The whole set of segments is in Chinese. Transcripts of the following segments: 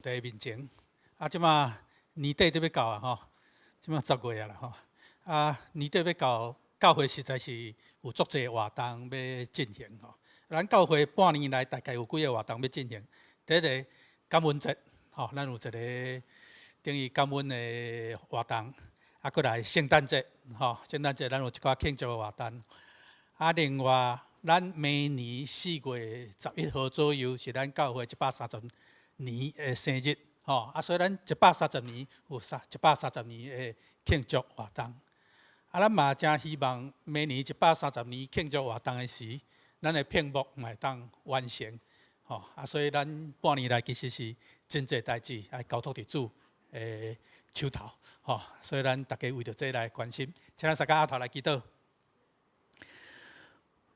在面前。即马年底都要到啊吼，即马10月啊啦吼。年底要到，教会实在是有足侪活动要进行吼。咱教会半年来大概有几个活动要进行。第一个感恩节吼，咱有一个等于感恩的活动。过来圣诞节吼，圣诞节咱有一寡庆祝的活动。另外，咱每年4月11号左右是咱教会130年的生日吼，所以咱130年有130年的庆祝活动。咱嘛真希望每年130年庆祝活动的时，咱的屏幕嘛会当完成吼。所以咱半年来其实是真侪代志爱交托伫主的手头吼，所以咱大家为着这来关心，请咱大家下头来祈祷。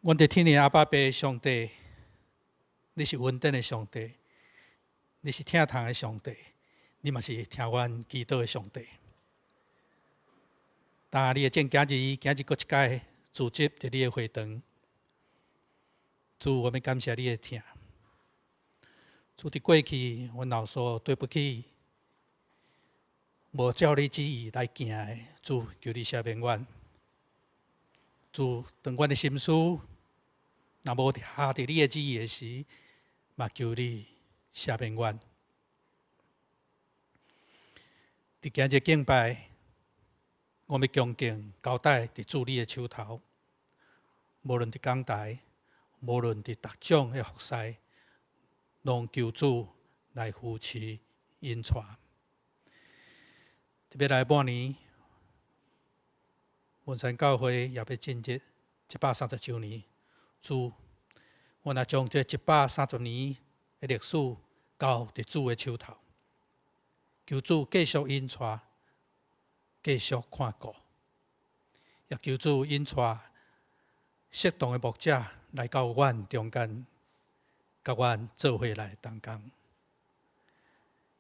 阮伫天父阿爸爸上帝，你是稳定的上帝，你是听痛的上帝，你嘛是听阮祈祷的上帝。但你的正今日搁一届组织伫你的会堂，主，我们感谢你的听。主，伫过去阮老说对不起，无照你旨意来行的，主求你赦免阮。主，当阮的心思若无下伫你的旨意的时，嘛求你赦免阮。伫今日敬拜，我们恭敬交代伫主你的手头，无论伫讲台，无论伫逐种的服侍，拢求主来扶持引带。特别来半年，文山教会也要进入130周年。主，我也将这130年的历史交伫主的手头，求主继续引带，继续看顾，也求主引带适当的牧者来到阮中间，甲阮做伙来同工。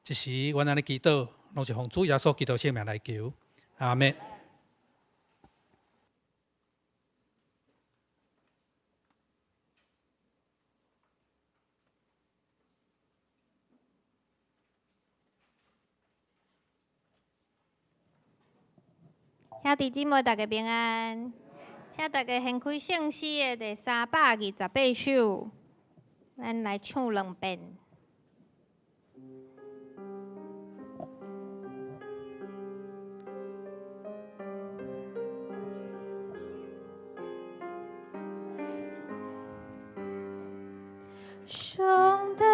这时，阮安尼祈祷，拢是奉主耶稣基督圣名来求，阿们。兄弟姊妹，大家平安，请大家掀开圣诗的第328首，咱来唱2遍。上帝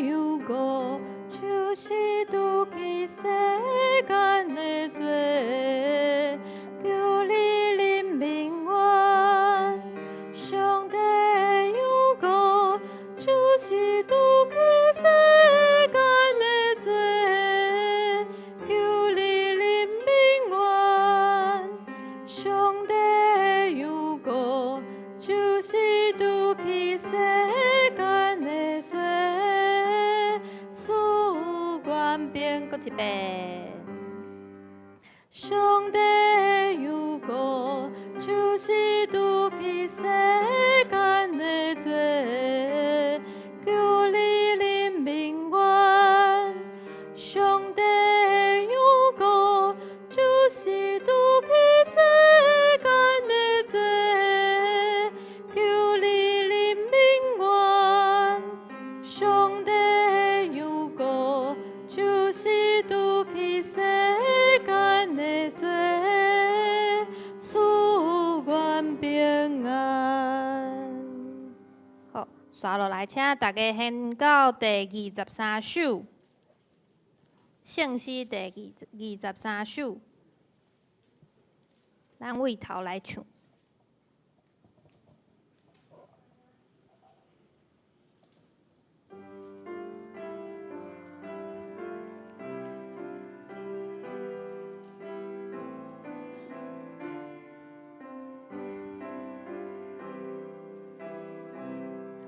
有过，就是拄起世间的罪，求你怜悯我。上帝有过，就是拄起世间的罪，求你怜悯我。上帝有过，就是拄起世间的罪，使愿变。搁一遍。上帝有过，就是拄起世间的罪，求你怜悯我。上帝有过，就是拄起世间的罪，求你怜悯我。上帝有过，就是拄起世间的罪，使愿平安。好，刷落来，请大家掀到第23首，圣诗第23首，咱为头来唱。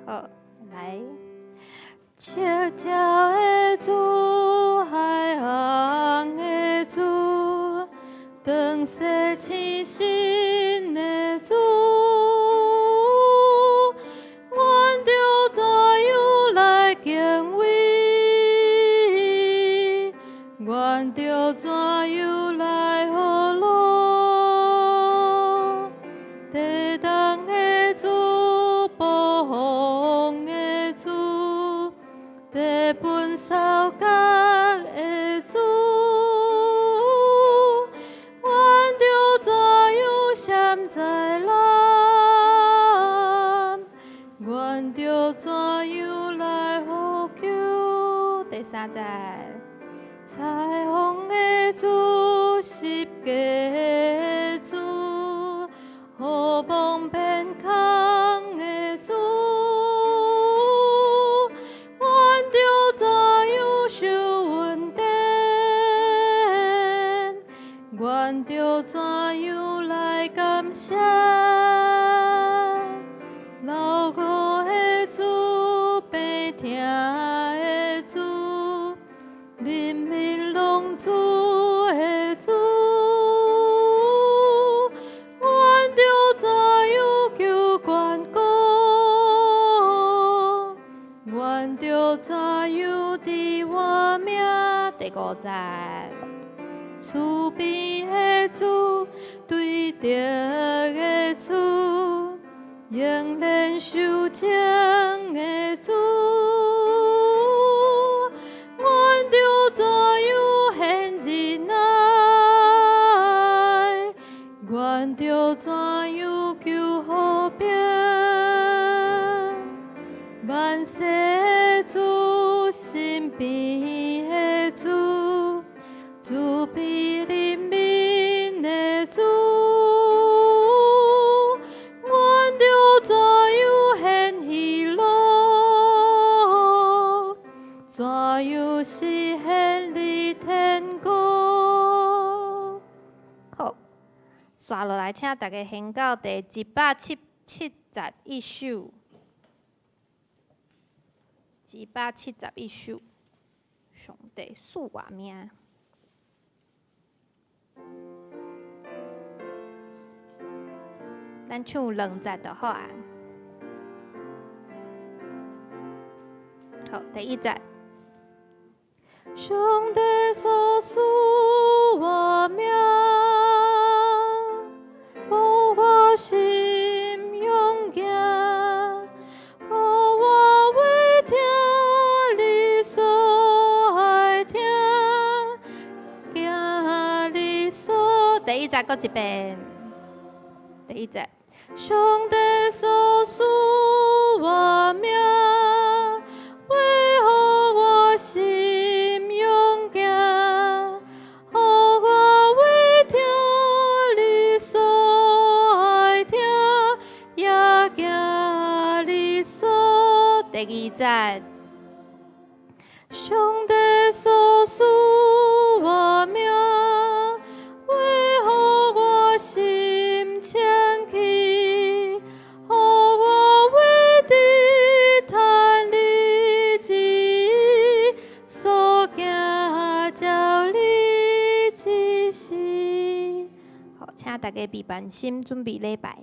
好，来。赤鸟的主，海洋的主，长世清新的主，阮着怎样来敬畏地当的主，保护的主，地本扫角的主，阮着怎样闪在咱？阮着怎样来呼求？第三节，彩虹的主，十架的主，好望变空的主，阮着怎样受恩典？阮着怎样来感谢？老五的主，病痛的主，人民拢主的主，阮着怎样求关顾？阮着怎样伫我命？第五节，慈悲的主，对着的主，永远受情的主，阮着怎样献仁爱？阮着怎样求和平？万世的主，身边的主，慈悲人民的主，阮着怎样献喜乐？怎样是献你天国？好，刷落来，请大家献到第171首。171首，上帝赐我命。咱唱2节就好啊。好，第1节。上帝所赐我命，保我心勇行，互我为听你所爱听，行你所。第1节，搁一遍。第1节。上帝所赐我命，为何我心勇行？互我为听你所爱听，也行你所。第2节，上帝所赐我命，为何我心清气？互我为地叹你旨意，所行照你指示。好，请大家备办心，准备礼拜。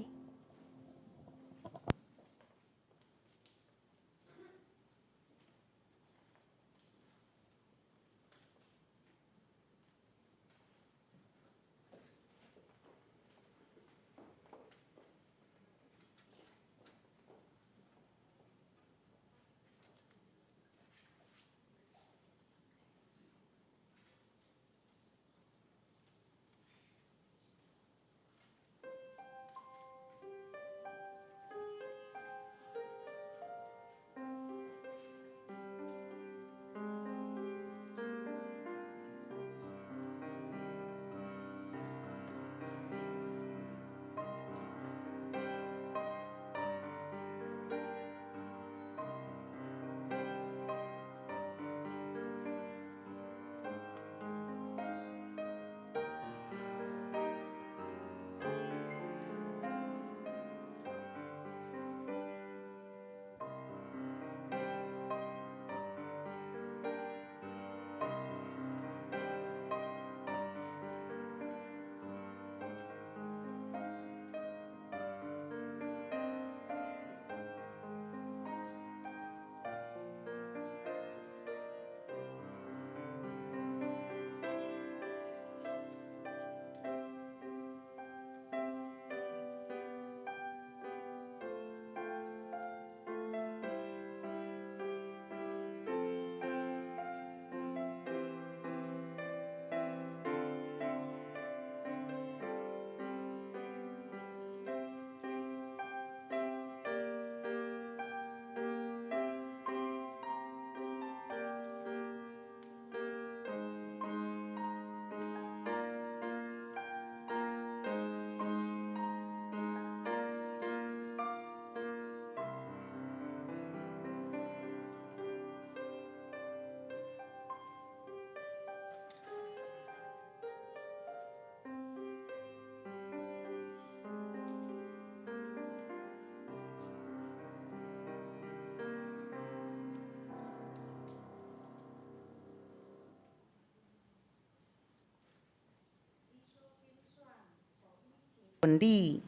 分你，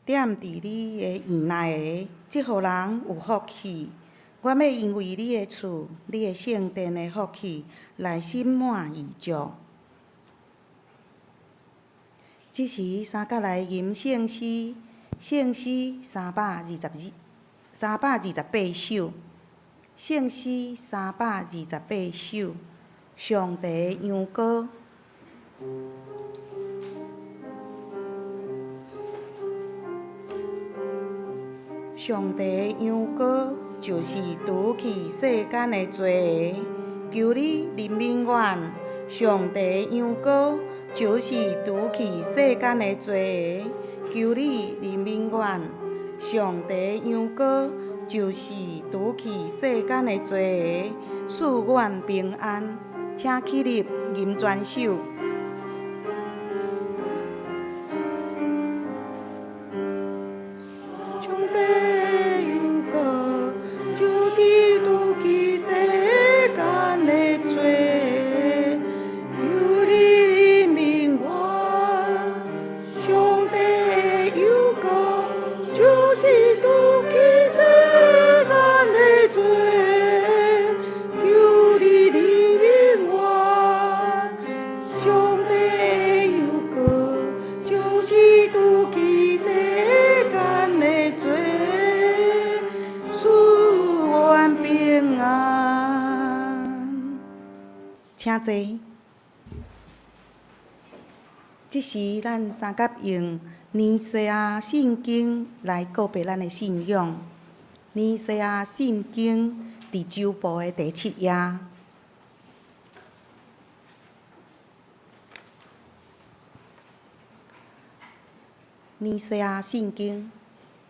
踮伫你的院内的，即互人有福气。我要因为你的厝、你的圣殿的福气来心满意足。即时三甲来吟圣诗，圣诗328首，圣诗328首，上帝羊歌。上帝羊歌就是除去世间的罪，求你怜悯阮。上帝羊歌就是除去世间的罪，求你怜悯阮。上帝羊歌就是除去世间的罪，赐阮平安。请起立吟全首。请坐。即时，咱三甲用尼西亚圣经来告别咱的信仰。尼西亚圣经伫周部的第7页。尼西亚圣经，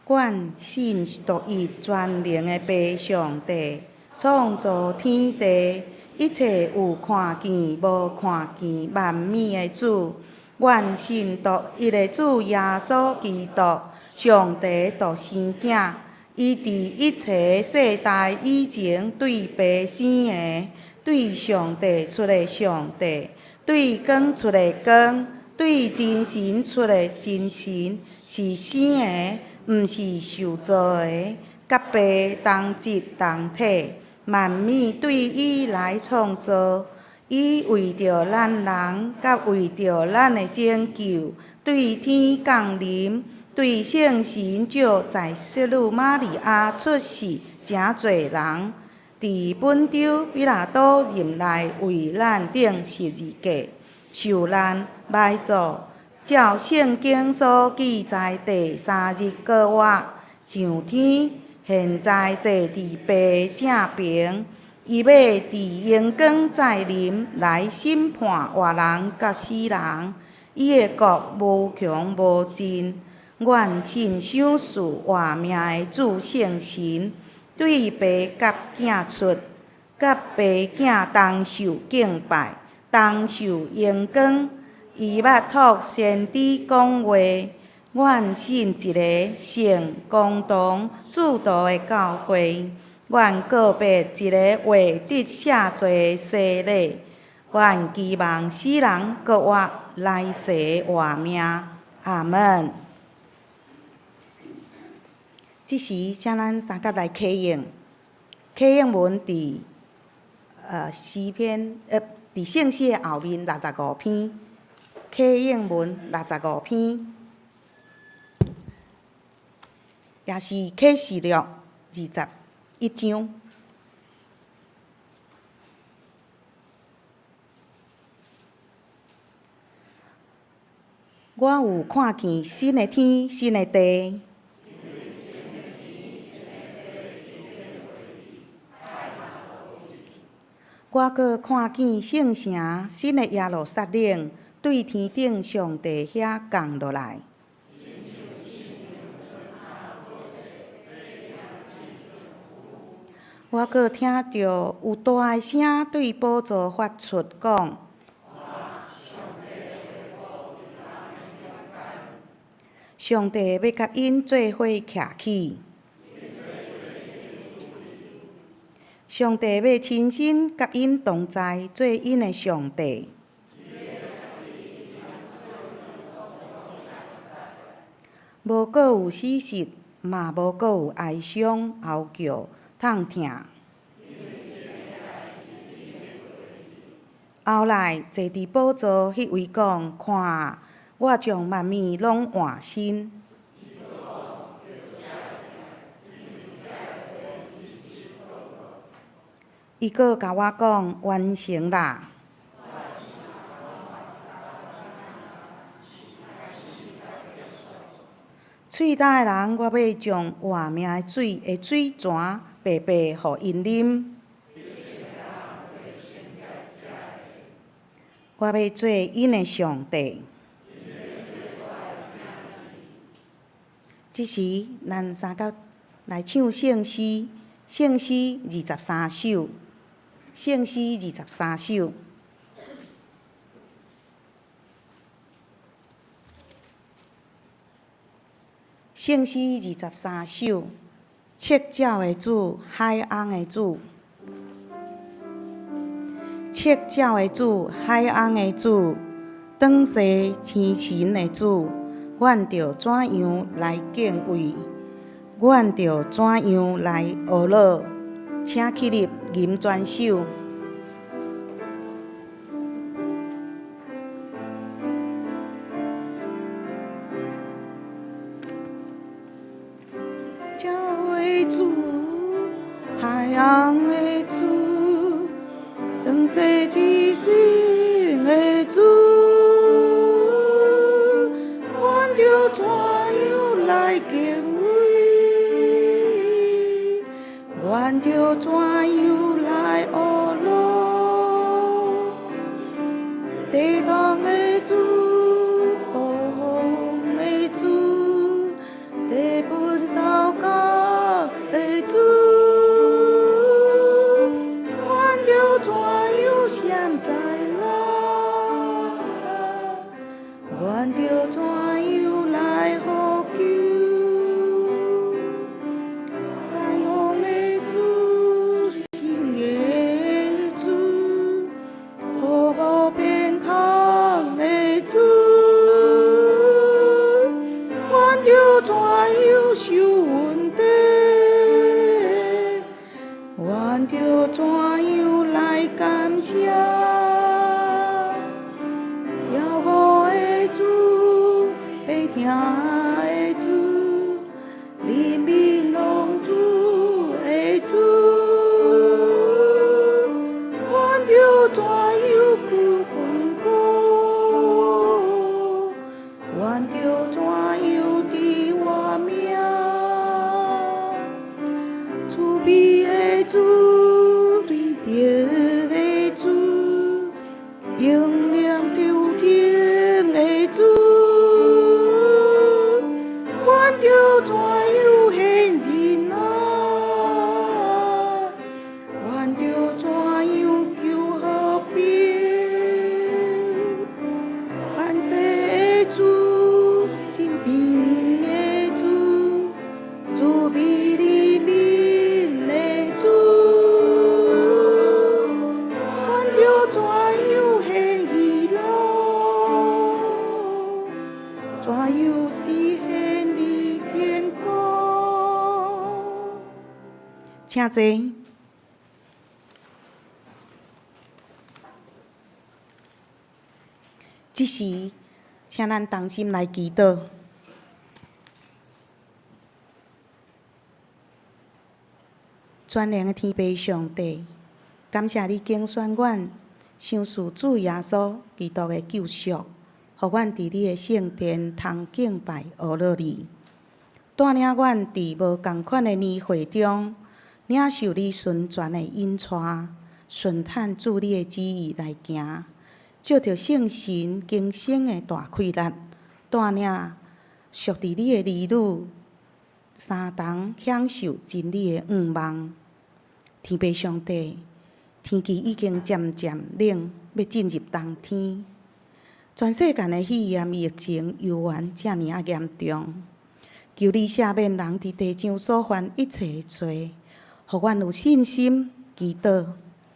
阮信独一全能的爸上帝，创造天地。一切有看见无看见万物的主，阮信独一个主耶稣基督，上帝独生囝，伊伫一切世代以前对爸生的，对上帝出的上帝，对光出的光，对真神出的真神，是生的，毋是受造的，甲爸同质同体。万物对伊来创造，伊为着咱人，甲为着咱的拯救，对天降临，对圣神照在圣女玛利亚出世，诚侪人，伫本州比拉多任内为咱顶十字架，受难埋葬，照圣经所记载第3日过活，上天。现在坐伫爸正边，伊要伫阳光再临来审判活人甲死人。伊的国无穷无尽。阮信赏赐活命的主圣神，对爸甲囝出，甲爸囝同受敬拜，同受阳光。伊捌托先知讲话。阮信一个圣公堂主道的教会，阮告别一个为得赦罪的洗礼，阮期望死人国活来世活命。阿门。即时，请咱三甲来启应。启应文伫诗篇伫圣诗的后面65篇。启应文65篇。也是启示录21章。我有看见新的天、新的地。我阁看见圣城、新的耶路撒冷对天顶上帝遐降落来。我阁听到有大个声对宝座发出讲：上帝要甲因做伙徛起，上帝要亲身甲因同在，做因的上帝。无阁有死实，嘛无阁有哀伤嚎叫，痛疼。后来坐伫宝座迄位讲：看，我将万物拢换新。伊阁甲我讲：完成啦！喙焦的人，我要将活命的水泉白白互因啉。我要做因的上帝。即时，咱三甲来唱圣诗，圣诗23首，圣诗23首。圣诗23首，赤鸟的主，海翁的主。赤鸟的主，海翁的主，转世天神的主，阮着怎样来敬畏？阮着怎样来学乐？请起立吟全首。鸟的主，海洋的主，转世之神的主，阮着怎样来敬畏？阮着怎样来学乐？地动的主，暴风的主，地分扫角的主，阮着怎样闪在啦？阮着怎样来呼救？在风的主，心的主，雨无偏空的主，阮着怎样受恩典？阮着怎样来感谢？遥五的主，白听的主，黎明浪主的主，阮着怎样去分果？阮着怎样伫活命？慈悲的主，瑞德的主，永念修正的主，阮着怎样献仁啊？阮着怎样求和平？万世的主，心平的主，慈悲黎明的主，阮着怎样献喜乐？怎样实现你天国？请坐。即时，请咱同心来祈祷。全能的天父上帝，感谢你拣选阮，相信主耶稣基督的救赎，互阮伫你的圣殿通敬拜学乐你，带领阮伫无共款的年岁中，领受你纯全的引带，顺趁主你的旨意来行。借着圣神更新的大开力，带领属伫你的儿女，三同享受真理的愿望。天父上帝，天气已经渐渐冷，要进入冬天。全世界的肺炎疫情犹原遮尔啊严重，求你赦免人伫地上所犯一切的罪，互阮有信心祈祷，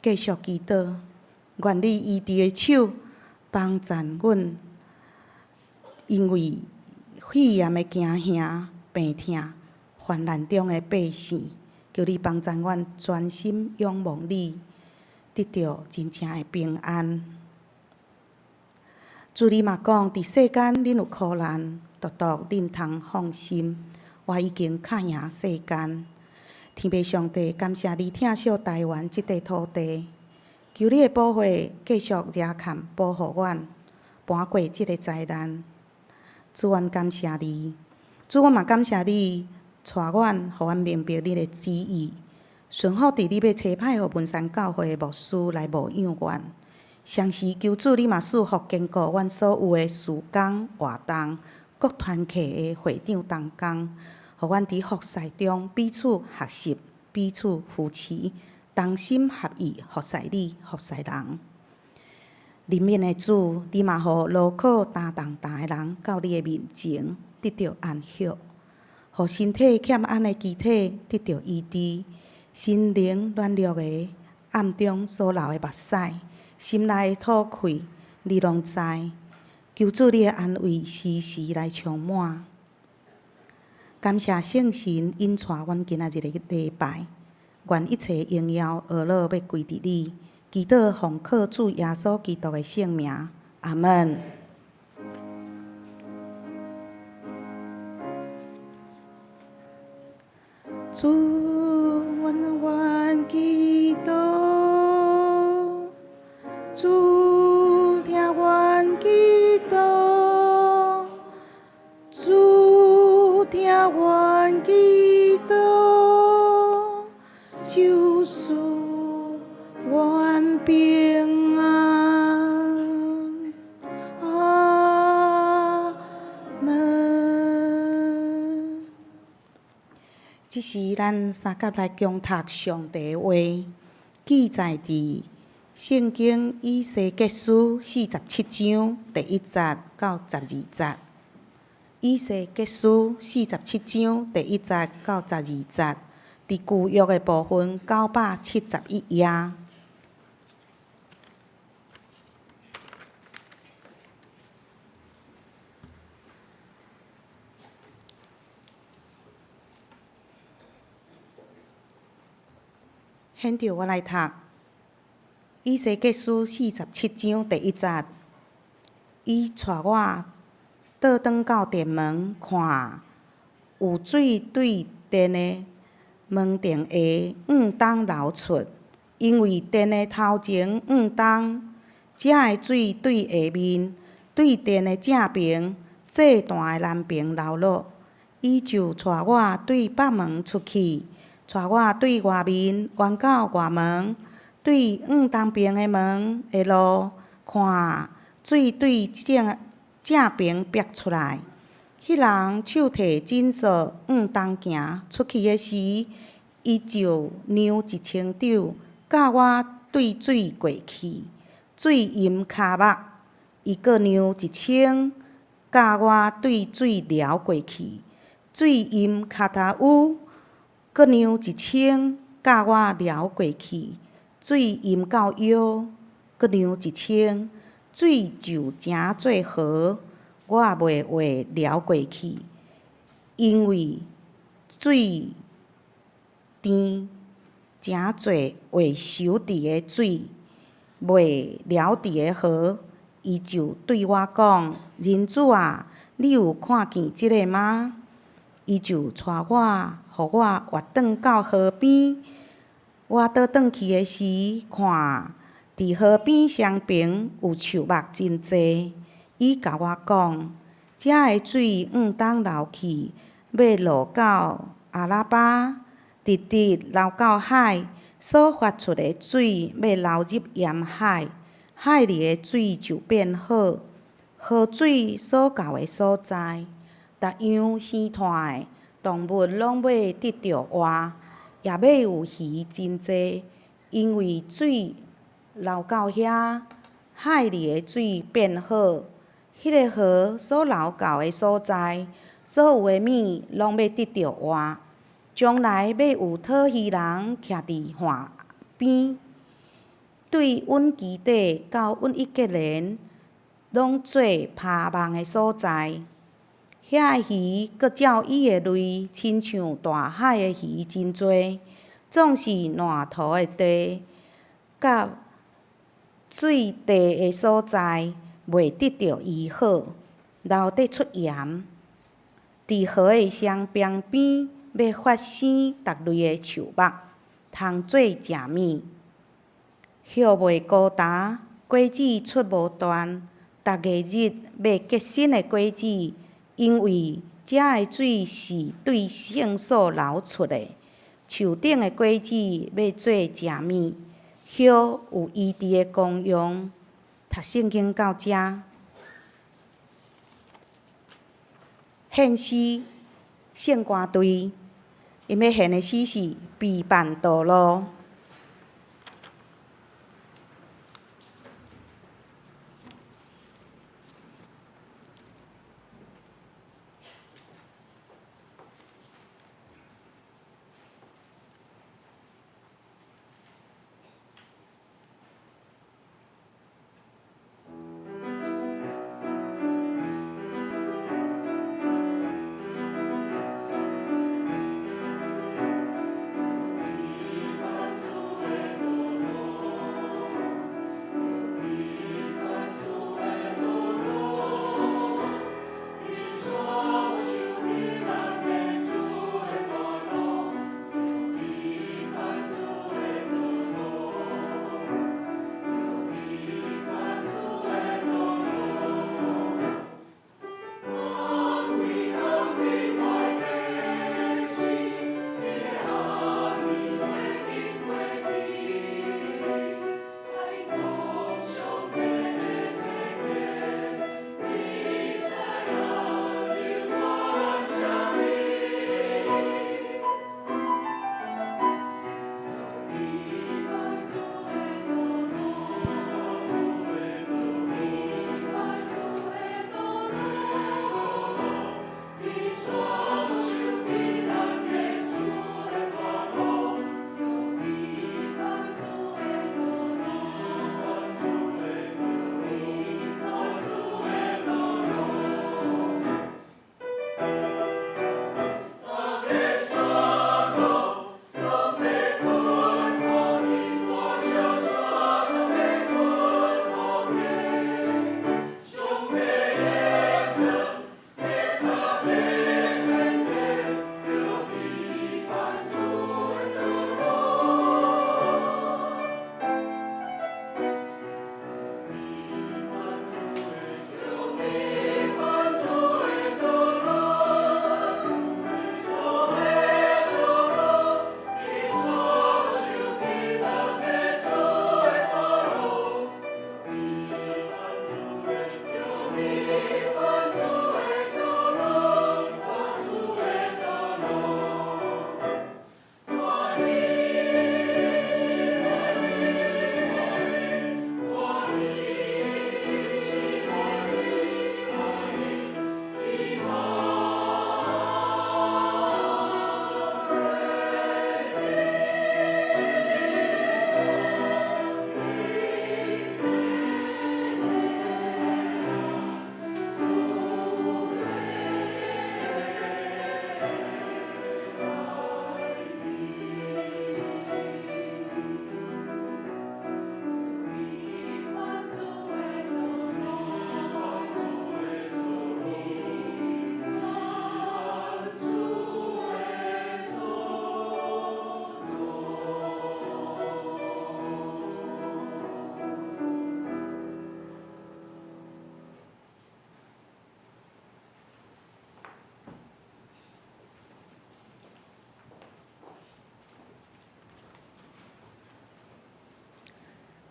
继续祈祷。愿你医治的手帮助阮，因为肺炎的惊吓、病痛、患难中的百姓，求你帮助阮专心仰望你，得到真正的平安。主你嘛讲，伫世间恁有苦难，独独恁通放心，我已经敲赢世间。天父上帝，感谢你疼惜台湾即块土地，求你的保护继续热看保护阮，搬过即个灾难。主，阮感谢你，主，我嘛感谢你，带阮，互阮明白你的旨意，顺服伫你要差派互文山教会的牧师来牧养阮。常时求主，你嘛赐福坚固阮所有的事工、活动、各团契的会长同工，互阮伫服侍中彼此学习、彼此扶持，同心合意服侍你、服侍人。人面的主，你嘛互劳苦担重担的人到你的面前得到安息，互身体欠安的肢体得到医治，心灵软弱的暗中所流的目屎，心内的吐气，你拢知。求主你的安慰时时来充满。感谢圣神引带阮今仔日的礼拜，愿一切荣耀恶乐要归伫你。祈祷奉靠主耶稣基督的圣名，阿门。主，阮愿祈祷，主听阮祈祷，主听阮祈祷，救赎阮平安，阿门。这是咱三甲来共读上帝的话，记载伫圣经以西结书47章第1节到12节。以西结书47章第1节到12节，伫旧约的部分971页。现着我来读《以西结书47章第1节。伊带我倒转到殿门，看有水对殿的门顶下当流出，因为殿的头前当，这的水对下面，对殿的正边，这段的南边流落。伊就带我对北门出去。带我对外面，弯到外门，对东边的门的路，看水对正边逼出来。迄人手提锦索东行出去的时，伊就扭1000肘，教我对水过去，水淹骹目。伊搁扭1000，教我对水撩过去，水淹骹头趺。搁扭1000，教我撩过去，水淹到腰；搁扭1000，水就诚做河，我也袂话撩过去，因为水甜，诚做会收伫的水，袂撩伫的河。伊就对我讲：“人子啊，你有看见即个吗？”伊就带我，互我滑转到河边。我倒转去的时，看伫河边上边有树木真济。伊甲我讲：“遮的水当流去，要落到阿拉巴，直直流到海。所发出的水要流入沿海，海里的水就变好。河水所到的所在。”逐样生态的动物拢要得到活，也要有鱼真济，因为水流到遐，海里的水变好，迄个河所流到的所在，所有的物拢要得到活。将来要有讨鱼人徛伫岸边，对阮基地到阮一个人，拢做拍网的所在。遐鱼搁照伊的类，亲像大海的鱼真多，总是烂涂的地，甲水地的所在袂得到医好，流得出盐。伫河的双边边，要发生逐类的树木，通做食物。叶袂孤单，果子出无断。逐个日要结新的果子，因为遮的水是对圣所流出的。树顶的果子要做食物，叶有医治的功用。读圣经到遮，献诗圣歌队，因要献的诗是陪伴道路。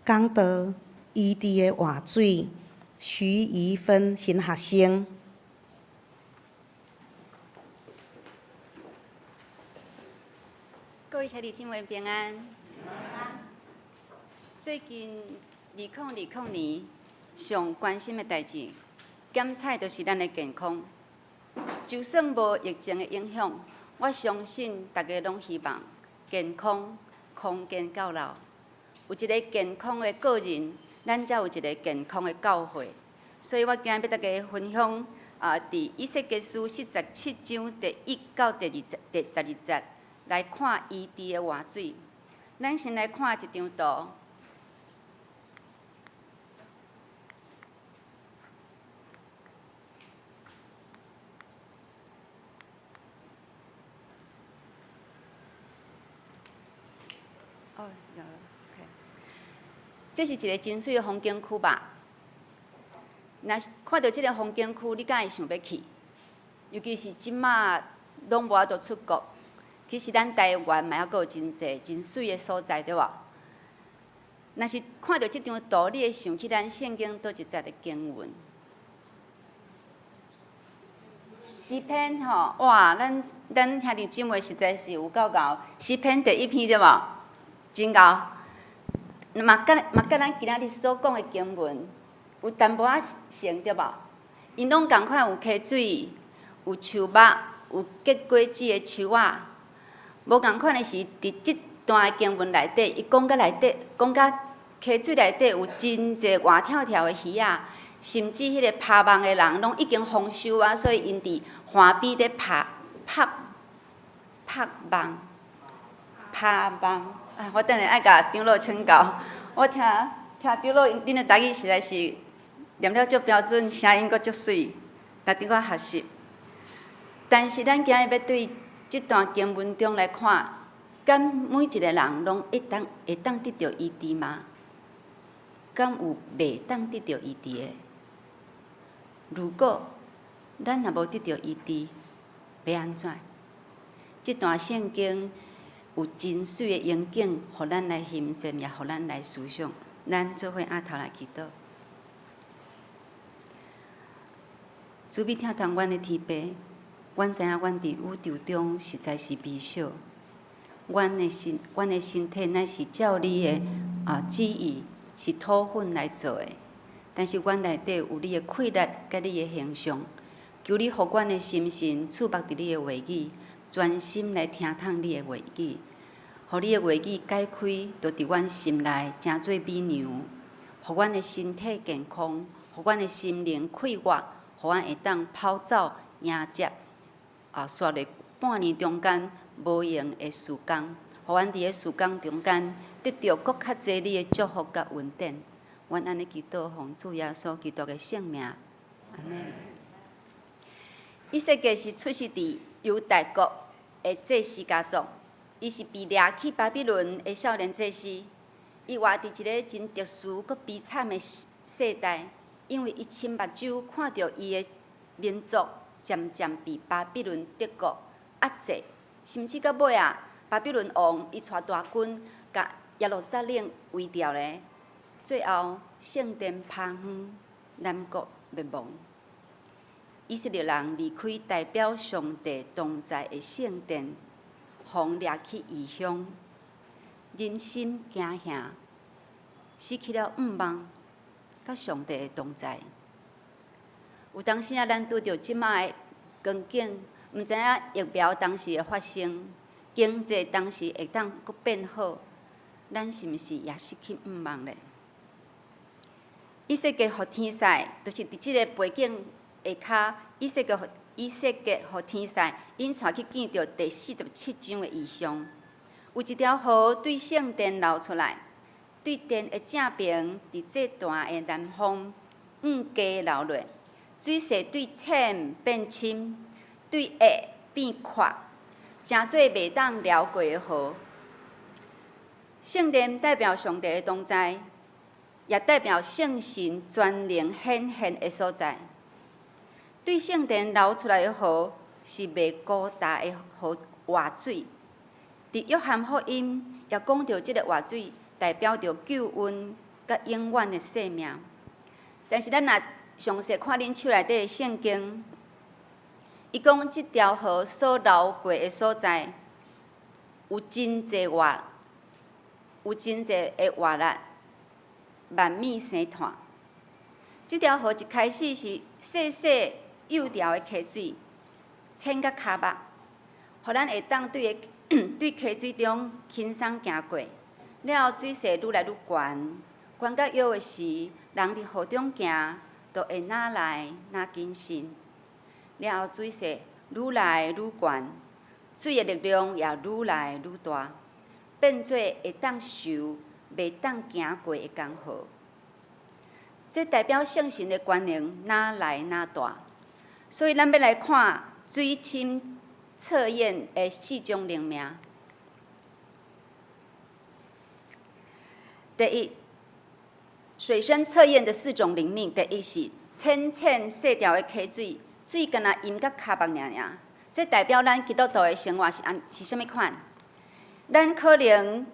讲道医治的活水，徐怡芬新学生。各位兄弟姊妹平安。最近2020年上关心的代志，检测就是咱的健康。就算无疫情的影响，我相信大家拢希望健康、空间够老。有一个健康的个人，咱才有一个健康的教会。所以我今日要大家分享伫以西结书47章第1到第12节来看伊伫的活水。咱先来看一张图。哦，有了 ，OK。这是一个真水的风景区吧？若是看到即个风景区，你敢会想要去？尤其是即马拢无法度出国，其实咱台湾嘛还阁有真济真水的所在，对无？若是看到即张图，你会想起咱圣经倒一节的经文？诗篇吼，哇，咱兄弟姊妹实在是有够够。诗篇第1篇对无？真够。嘛甲咱今仔日所讲的经文有淡薄仔像对无？因拢共款有溪水，有树木，有结果子的树仔。无共款的是，伫即段的经文内底，伊讲甲溪水内底有真济活跳跳的鱼仔，甚至迄个拍网的人拢已经丰收啊，所以因伫岸边咧拍网。啊，我等下爱甲长老请教。我听长老恁的台语实在是念了足标准，声音阁足水，来顶我学习。但是咱今日要对即段经文中来看，敢每一个人拢会当得到医治吗？敢有袂当得到医治的？如果咱若无得到医治，要安怎？即段圣经有真水的应景，互咱来欣赏，也互咱来思想。咱做伙压头来祈祷。主必听从阮的天父，阮知影阮伫宇宙中实在是微小，阮的身体乃是照你的旨意，是土粉来做的。但是阮内底有你的气力，甲你的形象，求你互阮的心神触目伫你的话语，专心来听从你的话语，互你的话语解开，就伫阮心内成做美娘，互阮的身体健康，互阮的心灵快活，互阮会当跑走迎接刷咧半年中间无用的时间，互阮伫咧时间中间得到搁较济你的祝福甲恩典。阮安尼祈祷，奉主耶稣基督的圣名，阿门。以西结是出世伫犹大国的祭司家族，伊是被掠去巴比伦的少年祭司。伊活伫一个真特殊佮悲惨的世代，因为伊亲目睭看到伊的民族渐渐被巴比伦帝国压制，甚至到尾巴比伦王伊带大军甲耶路撒冷围掉咧。最后，圣殿趴荒，南国灭亡。以色列人离开代表上帝同在的圣殿，互掠去异乡，人心惊吓，失去了盼望，甲上帝的同在。有当时咱拄着即摆的光景，毋知影疫苗当时的发生，经济当时会当阁变好，咱是毋是也失去盼望咧？以西结互天使，就是伫即个背景下骹，以西结互天使引带去见到第47章的异象。有一条河对圣殿流出来，对殿的正边，伫这段的南方家流落，水势对浅变深，对下变阔，诚做袂当撩过的河。圣殿代表上帝的同在。也代表圣神全能显现的所在。对圣殿流出来的河是袂高大的河活水。伫约翰福音也讲到，即个活水代表着救恩甲永远的生命。但是咱若详细看恁手内底的圣经，伊讲即条河所流过的所在，有真济活，有真济的活力。万米生团，即条河一开始是细细幼条的溪水，浅甲骹目，互咱会当对溪水中轻松行过。了后水势愈来愈悬，悬到腰的时，人伫河中行，就会哪来哪谨慎。了后水势愈来愈悬，水的力量也愈来愈大，变做会当受、袂当行过的江河。这代表圣神的权能哪来哪大，所以咱要来看水深测验的4种灵命。第一，水深测验的4种灵命，第一是浅浅细条的溪水，水敢若淹到骹目尔尔。这代表咱基督徒的生活是啥物款？咱可能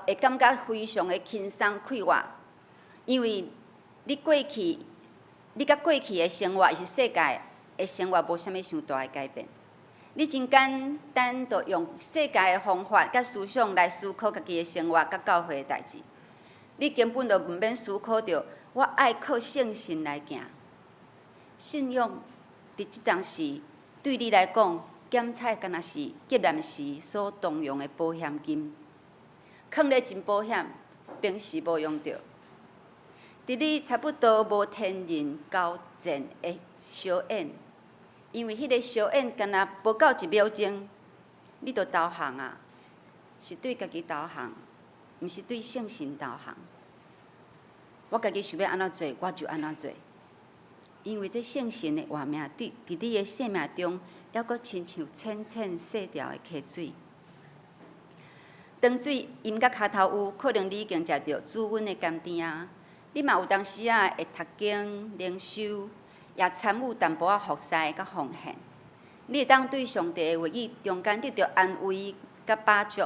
会感觉非常的轻松快活，因为你甲过去的生活是世界的生活无啥物伤大的改变。你真简单，就用世界的方法甲思想来思考家己的生活甲教会的代志。你根本就毋免思考着，我爱靠圣神来行。信仰伫即当时对你来讲，检采敢若是急难时所动用的保险金，放咧真保险，平时无用着。伫你差不多无天人交战的小演，因为迄个小演敢若无到1秒钟，你就投降啊，是对家己投降。毋是对圣神投降，我家己想要安怎做，我就安怎做。因为这圣神的话命，伫你的生命中，还阁亲像浅浅细条的溪水。当水淹到骹头有，可能你已经食着滋温的甘甜啊。你嘛有当时啊会读经、灵修，也参与淡薄仔服侍甲奉献。你会当对上帝的话语中间得到安慰甲把助。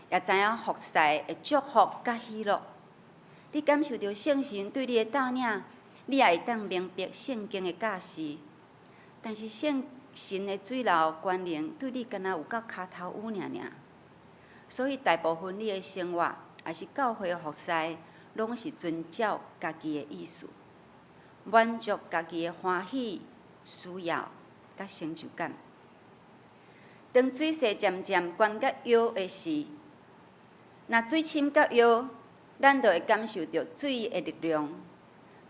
也知影服侍的祝福甲喜乐，你感受到圣神对你的带领，你也会当明白圣经的教示。但是圣神的水流权能对你敢若有到骹头有尔尔，所以大部分你的生活，也是教会的服侍，拢是遵照家己的意思，满足家己的欢喜、需要甲成就感。当水势渐渐悬到腰的时，若水深到腰，咱就会感受到水的力量，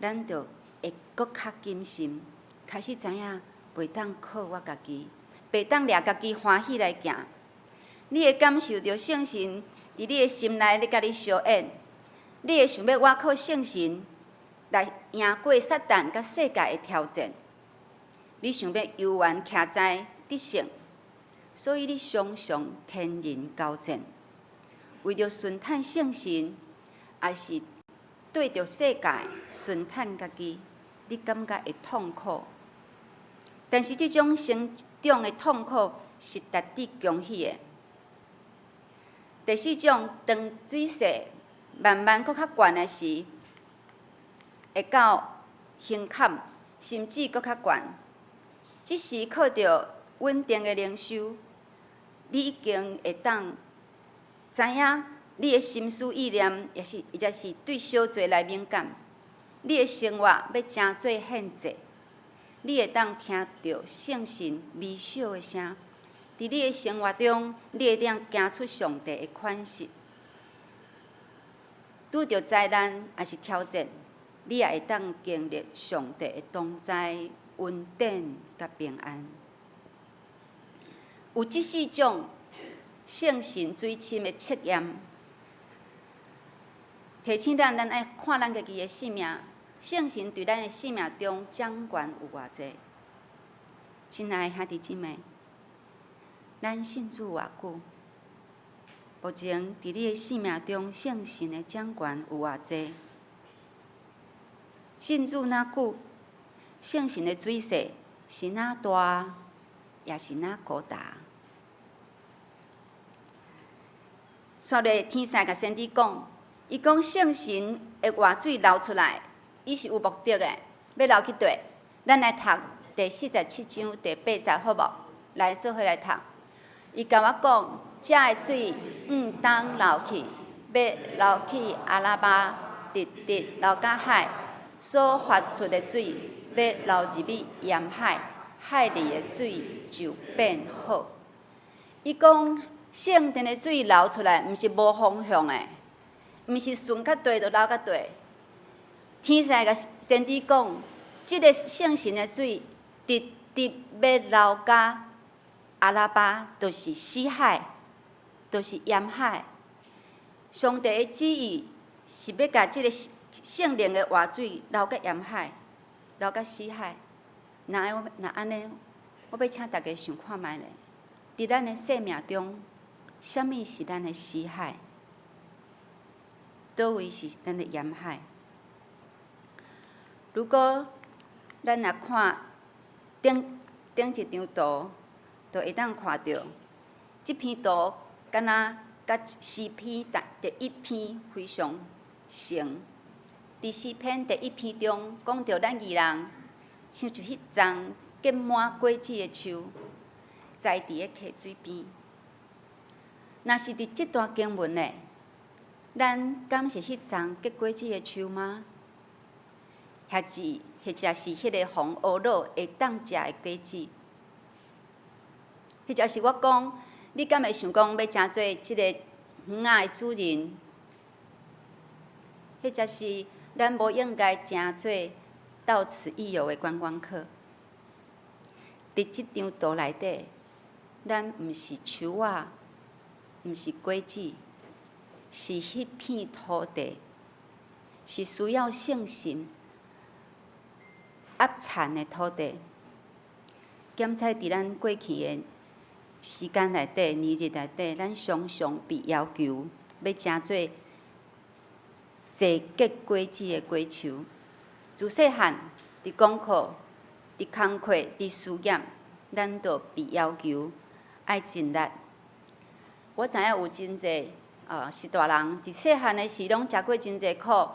咱就会搁较谨慎，开始知影袂当靠我家己，袂当掠家己欢喜来行。你会感受到圣神伫你的心内咧甲你相演，你会想要我靠圣神来赢过撒旦甲世界的挑战。你想要游玩徛在得胜，所以你常常天人交战。为着顺趁圣神，也是对着世界顺趁家己，你感觉会痛苦。但是这种成长的痛苦是值得恭喜的。第4种，当水势慢慢搁较悬的时，会到胸坎，甚至搁较悬。这时靠着稳定的灵修，你已经会当知影你的心思意念，也是对小罪来敏感。你的生活要真做献祭，你会当听到圣神微小的声。伫你的生活中，你会当行出上帝的款式。拄着灾难也是挑战，你也会当经历上帝的同在、稳定甲平安。有这4种圣神水深的测验，提醒咱爱看咱家己的性命，圣神对咱的性命中掌权有偌济。亲爱的兄弟姊妹，咱信主偌久？目前伫你的性命中，圣神的掌权有偌济？信主哪久？圣神的水势是哪大，也是哪高大？煞咧天使甲先知讲，伊讲圣神的活水流出来，伊是有目的的，要流去地。咱来读第47章第8节，好无？来做伙来读。伊甲我讲，遮的水当流去，要流去阿拉巴，直流到海，所发出的水要流入去盐海，海里的水就变好。伊讲。圣殿的水流出来，毋是无方向的，毋是顺到地就流到地。天使甲先知讲，即个圣神的水直直要流甲阿拉巴，就是死海，就是盐海。上帝的旨意是要甲即个圣灵的活水流甲盐海，流甲死海。那安尼，我要请大家想看觅咧，伫咱的生命中，什么是咱的死海？倒位是咱的盐海？如果咱若看顶一张图，就会当看到，即篇图敢若甲诗篇第一篇非常像。伫诗篇第一篇中，讲到咱义人，像就迄丛结满果子的树，栽伫个溪水边。若是伫即段经文呢，咱敢是迄丛结果子的树吗？或者是迄个红乌老会当食的果子？或者是我讲，你敢会想讲要诚做即个园仔的主人？或者是咱无应该诚做到此一游的观光客？伫即张图内底，咱毋是树仔，毋是果子，是迄片土地，是需要信心压产的土地。检采伫咱过去的时间内底、年日内底，咱常常被要求要诚做侪结果子的果树。自细汉伫功课、伫工课、伫事业，咱就被要求爱尽力。我知影有真侪是大人，伫细汉的时拢食过真侪苦，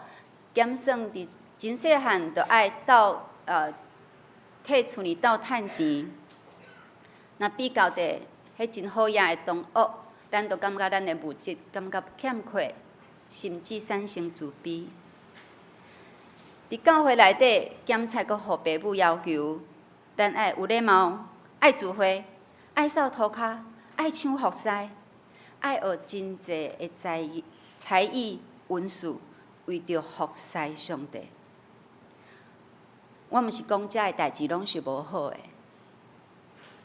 减算伫真细汉就爱斗替厝里斗趁钱。若比较着迄真好养的同学，咱就感觉咱的物质感觉欠缺，甚至产生自卑。伫教会内底，检采阁互爸母要求，咱爱有礼貌，爱聚会，爱扫涂骹，爱唱服侍，爱学真侪的才艺文字，为着服侍上帝。我毋是讲遮个代志拢是无好的，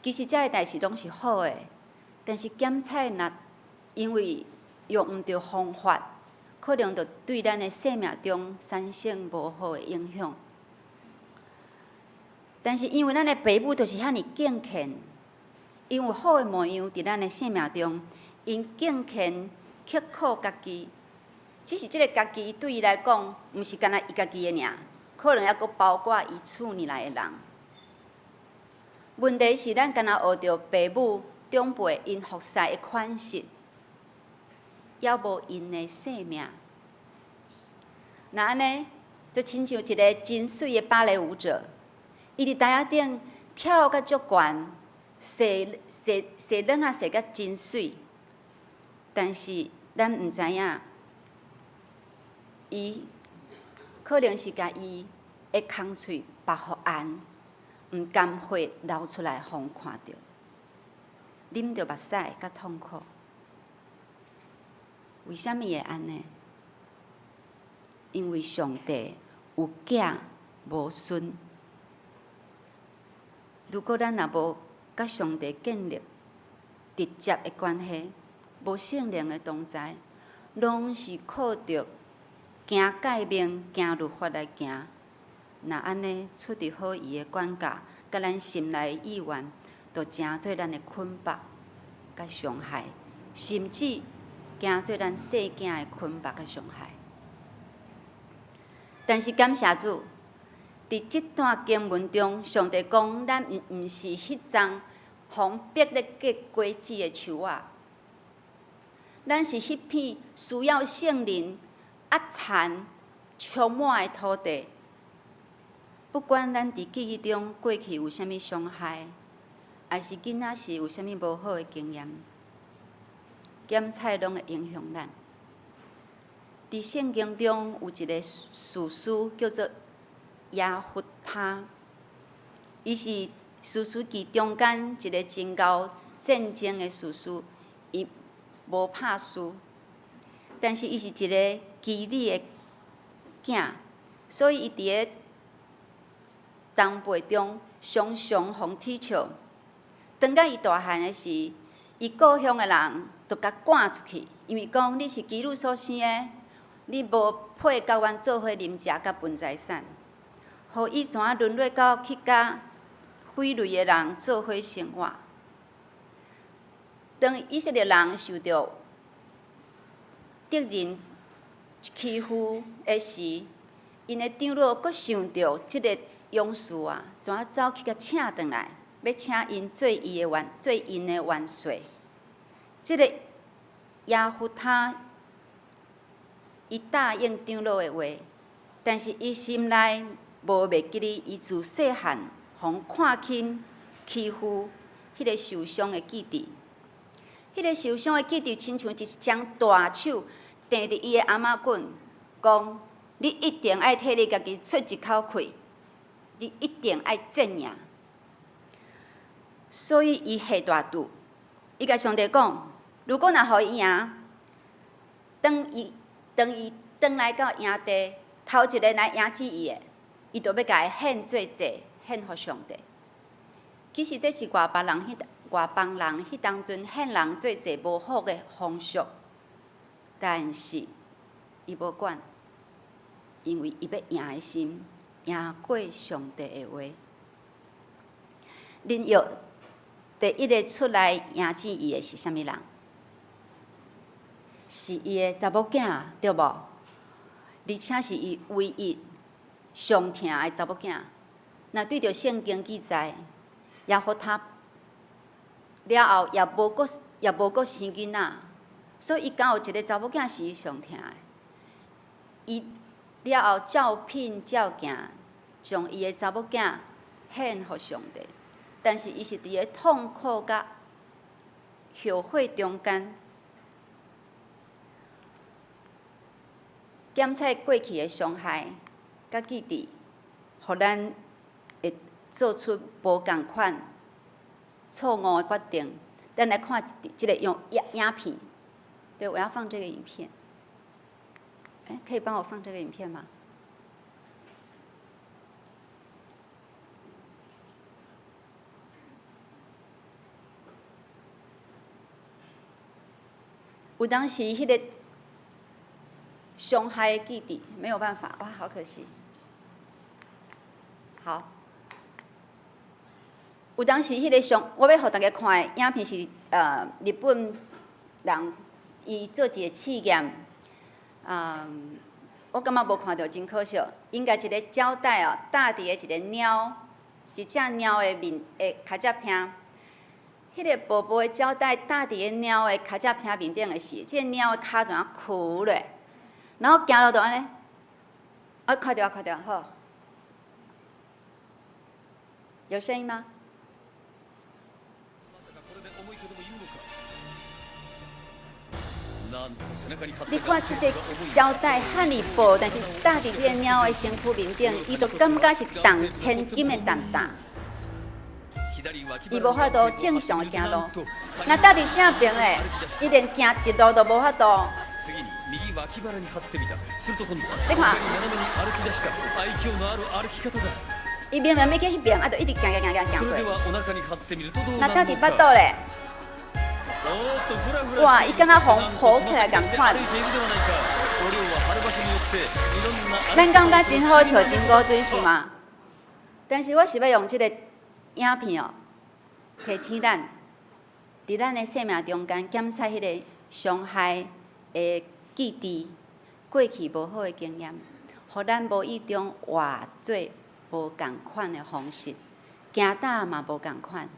其实遮个代志拢是好的，但是检采若因为用毋着方法，可能就对咱的生命中产生无好的影响。但是因为咱的爸母就是遐尼敬虔，因为好的模样伫咱的生命中，因敬虔刻苦家己，只是即个家己对伊来讲，毋是干那伊家己的尔。可能还阁包括伊厝里来的人。问题是，咱敢若学着爸母长辈因服侍的款式，还无因的性命。那安尼，就亲像一个真水的芭蕾舞者，伊伫台仔顶跳甲足悬，射软啊射甲真水，但是咱毋知影，伊可能是甲伊的空喙白互红，毋甘血流出来，互看到，啉着目屎甲痛苦。为什么会安尼？因为上帝有囝无孙。如果咱若无甲上帝建立直接的关系，无圣灵的同在，拢是靠着行诫命、行律法来行。若安尼出于好意的管教，甲咱心内的意愿，就成做咱的捆绑甲伤害，甚至行做咱细囝的捆绑甲伤害。但是感谢主，伫即段经文中，上帝讲咱毋是迄丛红逼咧结果子的树仔，咱是迄片需要圣灵压残充满的土地。不管咱伫记忆中过去有啥物伤害，还是囡仔时有啥物无好的经验，检采拢会影响咱。伫圣经中有一个士师叫做亚弗他，伊是士师记中间一个真够战争的士师，伊无拍输，但是伊是一个基利的囝，所以伊伫个同辈中常常互踢笑。当到伊大汉的时，伊故乡的人就甲赶出去，因为讲你是基督所生的，你无配甲阮做伙啉食甲分财产，互伊怎啊沦落到去甲匪类的人做伙生活。当以色列人受到敌人欺负的时，因的长老阁想到即个勇士啊，怎啊走去甲请回来，要请因做因的元帅。即个亚弗他，伊答应长老的话，但是伊心内无袂记哩，伊自细汉互看轻欺负迄个受伤的记弟。迄个受伤的记弟，亲像一张大手扽伫伊的阿妈棍，讲：你一定爱替你家己出一口气，你一定爱战赢。所以伊下大赌，伊甲上帝讲：如果若互伊赢，当伊转来到营地，头一个来赢伊的，伊就要甲伊献做祭，献互上帝。其实这是外邦人迄当阵献人做祭无好的风俗，但是伊无管，因为伊要赢的心，赢过上帝的话。恁约第一个出来赢伊的是啥物人？是伊的查某囝，对无？而且是伊唯一上疼的查某囝。若对着圣经记载，亚弗他了后也无阁生囡仔，所以伊敢有一个查某囝是伊上疼的。伊了后照聘照行，将伊的查某囝献互上帝。但是伊是伫个痛苦甲后悔中间，检测过去的伤害甲记忆，互咱会做出无共款错误的决定。咱来看这个影片，对，我要放这个影片。可以帮我放这个影片吗？有当时迄个伤害的记忆没有办法，哇，好可惜。好，有当时迄个我要互大家看的影片是日本人伊做一个试验，我感觉无看到真可惜，应该一个胶带哦，搭伫个一只猫的面的脚趾片。迄个薄薄的胶带搭伫个猫的脚趾片面顶的时，即个猫的脚怎啊跍咧？然后行路就安尼，看到好，有声音吗？你看即个胶带赫尔薄，但是搭伫即个猫的身躯面顶，伊就感觉是重千斤的重担。伊无法度正常的行路，若搭伫正边咧，伊连行直路都无法度。你看，伊明明要去迄边，就一直行过。若搭伫巴肚咧，哇！伊敢若风抱起来共款。咱感觉真好笑，真古锥是吗？但是我是要用即个影片哦，提醒咱，伫咱的生命中间检测迄个伤害的记忆、过去无好的经验，互咱无意中活做无共款的方式，行搭嘛无共款，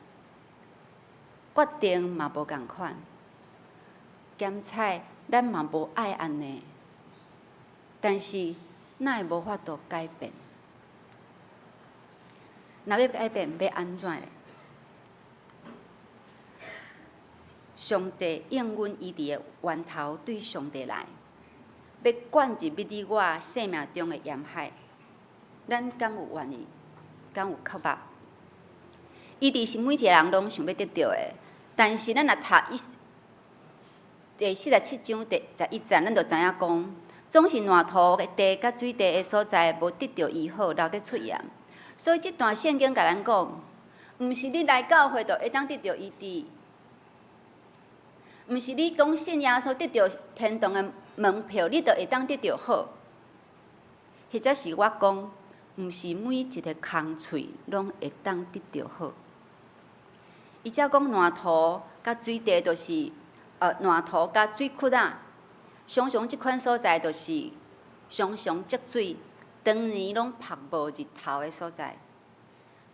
决定嘛无共款，检测咱嘛无爱安尼，但是哪会无法度改变？若要改变，要安怎咧？上帝应允伊伫个源头对上帝来，要灌入你我生命中的盐海，咱敢有愿意？敢有渴望？伊伫是每一个人拢想要得到的，但是咱若读第47章第11节，咱就知影讲，总是烂土的地甲水地的所在无得到医好，流得出盐。所以这段圣经甲咱讲，毋是你来教会就会当得到医治，毋是你讲信耶稣得到天堂的门票，你就会当得到好。或者是我讲，毋是每一个空喙拢会当得到好。伊则讲烂土甲水地，就是烂土甲水窟啊，常常即款所在，就是常常积水，当年拢晒无日头的所在。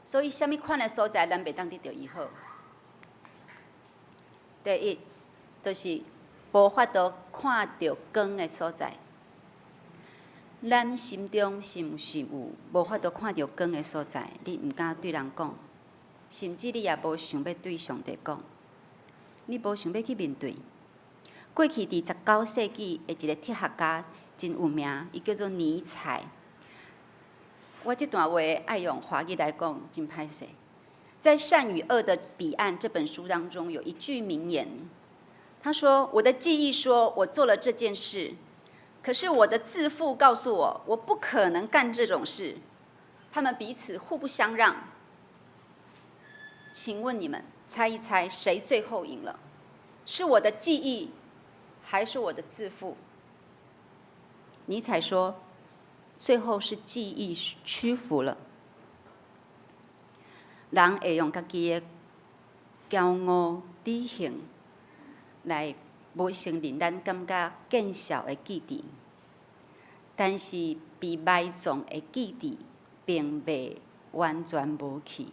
所以，什物款的所在，咱袂当得到伊好？第一，就是无法度看到光的所在。咱心中是毋是有无法度看到光的所在？你毋敢对人讲，甚至你也无想要对上帝讲，你无想要去面对。过去伫19世纪的一个铁学家真有名，伊叫做尼采。我这段话爱用华语来讲，真歹势。在《善与恶的彼岸》这本书当中，有一句名言，他说：“我的记忆说我做了这件事，可是我的自负告诉我，我不可能干这种事。他们彼此互不相让。请问你们猜一猜，谁最后赢了？是我的记忆，还是我的自负？”尼采说，最后是记忆屈服了。人会用家己的骄傲、理性来无承认咱感觉见效的记忆，但是被埋葬的记忆并未完全无去，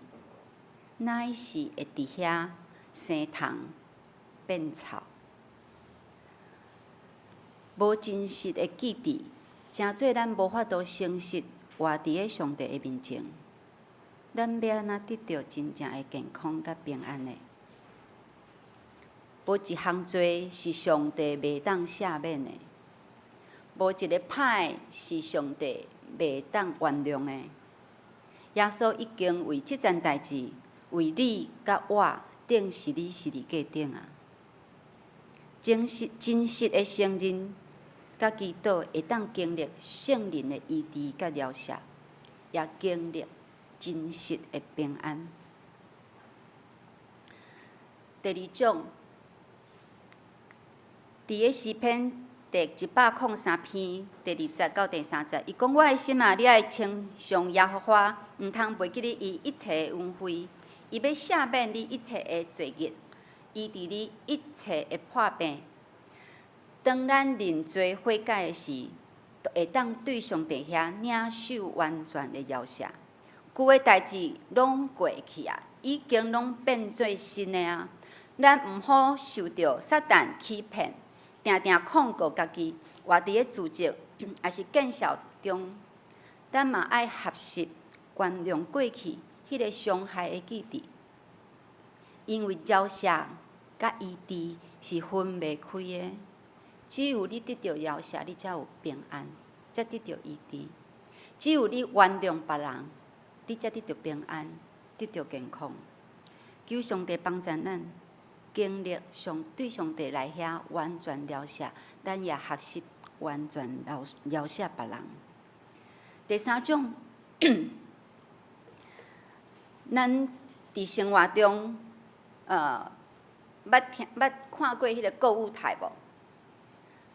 乃是会伫遐生虫变草。无真实的记忆，诚做咱无法度诚实活伫个上帝的面前。咱要安怎得到真正的健康甲平安呢？无一项罪是上帝袂当赦免的，无一个歹是上帝袂当原谅的。耶稣已经为即件代志，为你甲我定是你是字架顶啊！真实的承认，甲祈祷会当经历圣灵的医治甲疗愈，也经历真实的平安。第二种，伫个诗篇第103篇第20到第30，伊讲：“我的心啊，你爱称颂耶和华，毋通袂记你伊一切的恩惠。伊要赦免你一切的罪孽，医治你一切的破病。当咱认罪悔改的时，就会当对上帝遐领受完全的饶赦。旧的代志拢过去啊，已经拢变做新的啊。咱毋好受到撒旦欺骗，定定控告家己，活伫个自责也是见效中，咱嘛爱合适原谅过去迄个伤害的记忆，因为饶赦甲医治是分袂开的。只有你得到饶赦，你才有平安，才得到医治；只有你原谅别人，你才得到平安，得到健康。求上帝帮助咱经历对上帝来遐完全饶赦，咱也合适完全饶赦别人。第三种，咱伫生活中，捌看过迄个购物台无？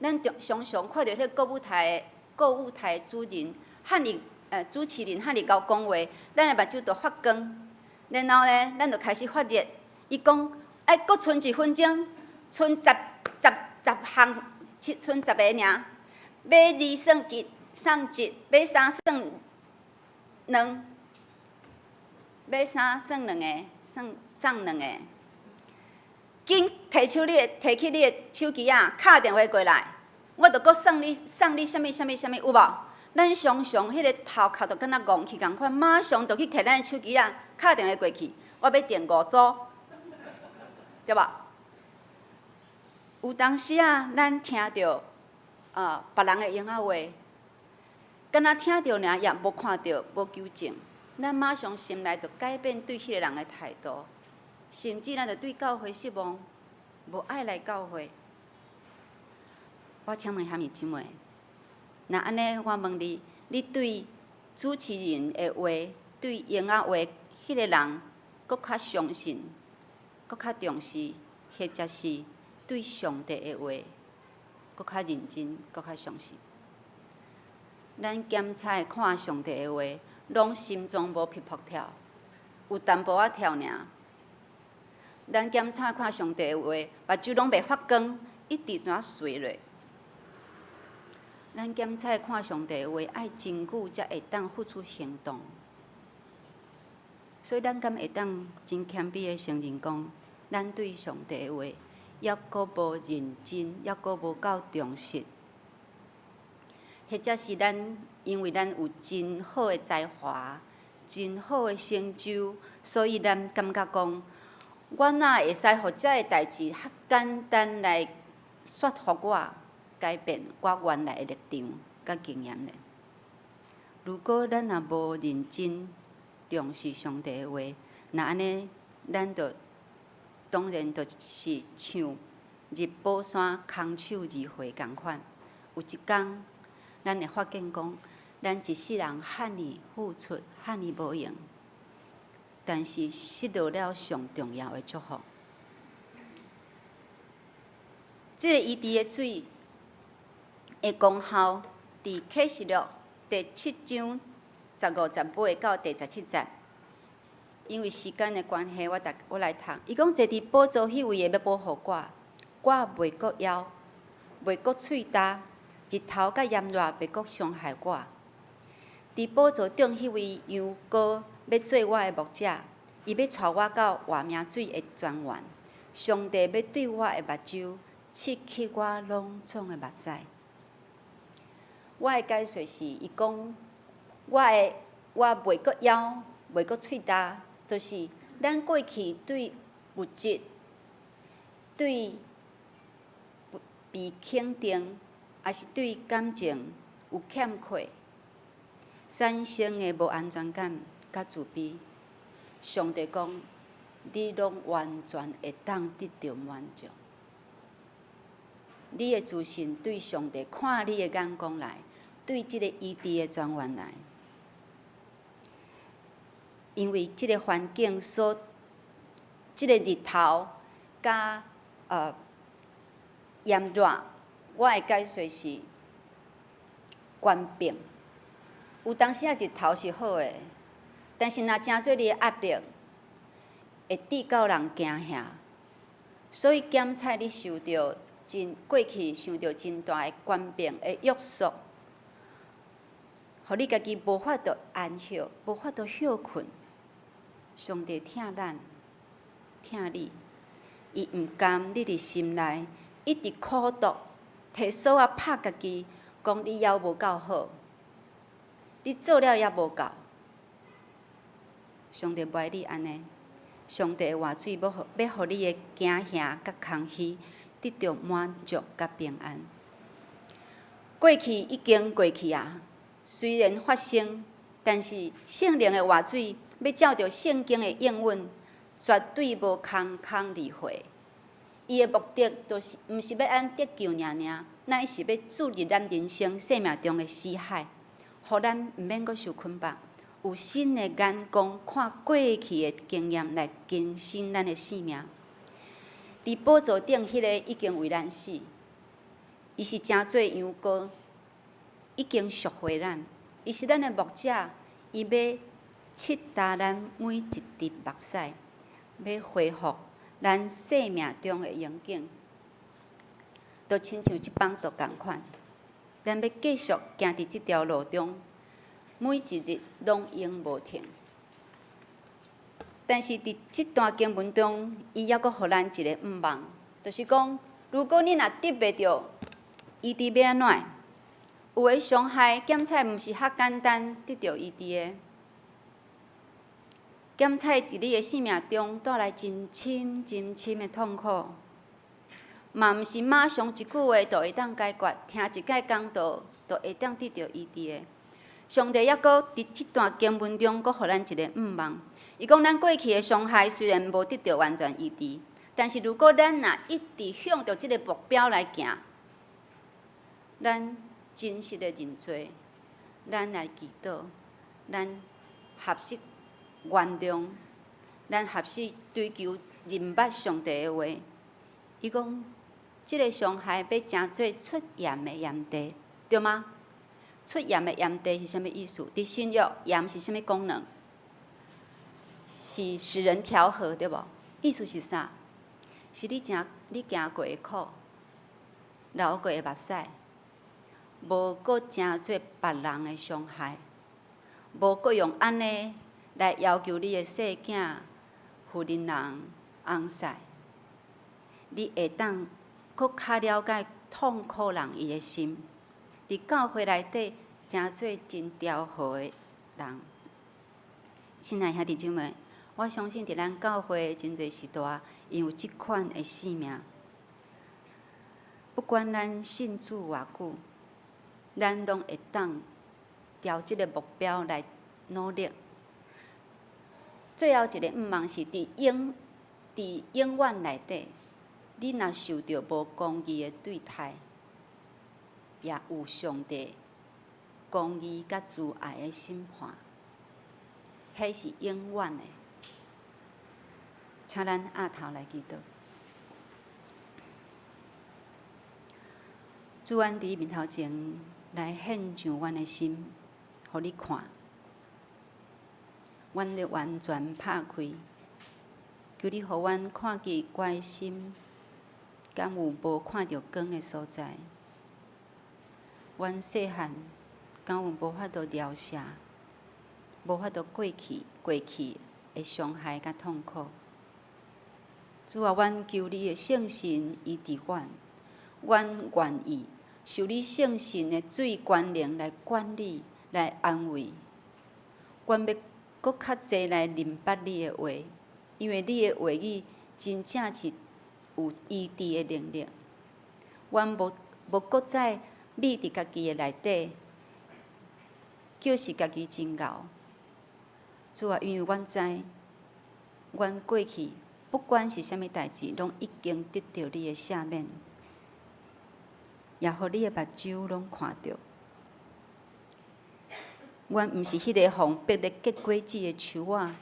咱常常看到迄个购物台的主持人汉里高讲话，咱的目睭就发光，然后呢，咱就开始发热。伊讲，搁剩1分钟，剩10项，剩10个尔，买2送1，送1，买3送2，买3送2个，送2个。紧摕起你的手机啊，敲电话过来，我就搁送你什么，有无？咱常常迄个头壳就敢若戆去共款，马上就去摕咱的手机啊，敲电话过去，我要订5组，对无？有当时啊，咱听到别人的闲话，敢若听到尔，也无看到，无纠正，咱马上心内就改变对迄个人的态度。甚至咱就对教会失望，无爱来教会。我请问虾米姊妹？那安尼，我问你，你对主持人的话，对婴仔话，迄个人搁较相信，搁较重视，或者是对上帝的话，搁较认真，搁较相信。咱检查看上帝的话，拢心中无噼噗跳，有淡薄仔跳尔。咱检查看上帝的话，目睭拢袂发光，一直怎垂落。咱检查看上帝的话，爱真久才会当付出行动。所以，咱敢会当真谦卑的承认讲，咱对上帝的话，抑阁无认真，抑阁无够重视。或者是咱因为咱有真好的才华、真好的成就，所以咱感觉讲，我哪会使互遮个代志较简单来说服我改变我原来的立场甲经验呢？如果咱也无认真重视上帝的话，那安尼咱当然就是像入宝山空手而回共款。有一天，咱会发现讲，咱一世人遐尼付出，遐尼无用，但是失落了上重要的祝福。这个伊治的水的功效，伫启示录第7章15、18到第17节。因为时间的关系，我来读。伊讲坐伫宝座迄位的要保护我，我袂阁枵，袂阁喙焦，日头甲炎热袂阁伤害我。伫宝座顶迄位羊羔要做我的牧者，伊要带我到活命水的泉源。上帝要对我的目睭刺去我拢总的目屎。我的解说是，伊讲我袂阁枵，袂阁喙焦，就是咱过去对物质、对被肯定，还是对感情有欠缺，产生的无安全感甲自卑。上帝讲，你拢完全会当得到满足。你的自信对上帝看你的眼光来，对即个医治的泉源来，因为即个环境即个日头甲炎热，我的解说是官兵。有当时啊，日头是好的，但是若真做你的压力，会致到人惊吓。所以检测你受到过去受到真大的官兵的约束，互你家己无法度安歇，无法度休困。上帝疼咱，疼你，伊毋甘你伫心内一直苦毒，摕锁啊拍家己，讲你还无够好，你做了也无够。上帝无爱你安尼，上帝的活水要互你的惊吓甲空虚得到满足甲平安。过去已经过去啊，虽然发生，但是圣灵的活水要照着圣经的应允，绝对无空空离回。伊的目的就是毋是要按得救尔，乃是要注入咱人生生命中的死海，互咱毋免阁受捆绑，有新的眼光看过去的经验来更新咱的生命。伫宝座顶迄个已经为咱死，伊是真做羊羔，已经赎回咱。伊是咱的牧者，伊要拭干咱每一滴目屎，要恢复咱生命中的宁静。就亲像即帮道共款，咱要继续行伫即条路中，每一日拢永无停。但是伫即段经文中，伊还阁互咱一个毋忘，就是讲，如果你若得袂到，伊治要安怎？有诶伤害检测毋是较简单得到医治诶，检测伫你诶生命中带来真深真深诶痛苦，嘛毋是马上一句话就会当解决，听一届讲道就会当得到医治诶。上帝还阁伫即段经文中，阁互咱一个毋忘。伊讲，咱过去的伤害虽然无得到完全医治，但是如果咱若一直向着即个目标来行，咱真实的认罪，咱来祈祷，咱合适原谅，咱合适追求认捌上帝的话。伊讲，即个伤害要诚做出盐的盐地，对吗？出盐的盐地是啥物意思？伫新约，盐是啥物功能？是使人调和，对无？意思是啥？是你行过的苦，流过的目屎，无搁诚做别人的伤害，无搁用安尼来要求你的细囝互恁人翁婿，你会当搁较了解痛苦人伊的心，伫教会内底诚做真调和的人。亲爱兄弟姊妹，我相信伫咱教会真侪时代，因有即款的使命。不管咱信主偌久，咱拢会当朝即个目标来努力。最后一个毋茫是伫永远内底，你若受到无公义的对待，也有上帝公义甲慈爱的审判，迄是永远的。请咱压头来祈祷。主，阮伫面头前来献上阮的心，互你看。阮咧完全拍开，求你互阮看见关心，敢有无看到光的所在？阮细汉敢有无法度疗愈，无法度过去的伤害甲痛苦？主啊，阮求你的圣神医治阮，阮愿意受你圣神的最权能来管理、来安慰。阮要搁较济来明白你的话，因为你的话语真正是有医治的能力。阮无搁再秘伫家己的内底，就是家己真熬。主啊，因为阮知，阮过去不管是啥物代志，拢已经得到你的赦免，也互你的目睭拢看到。阮毋是迄个互逼咧结果子的树仔，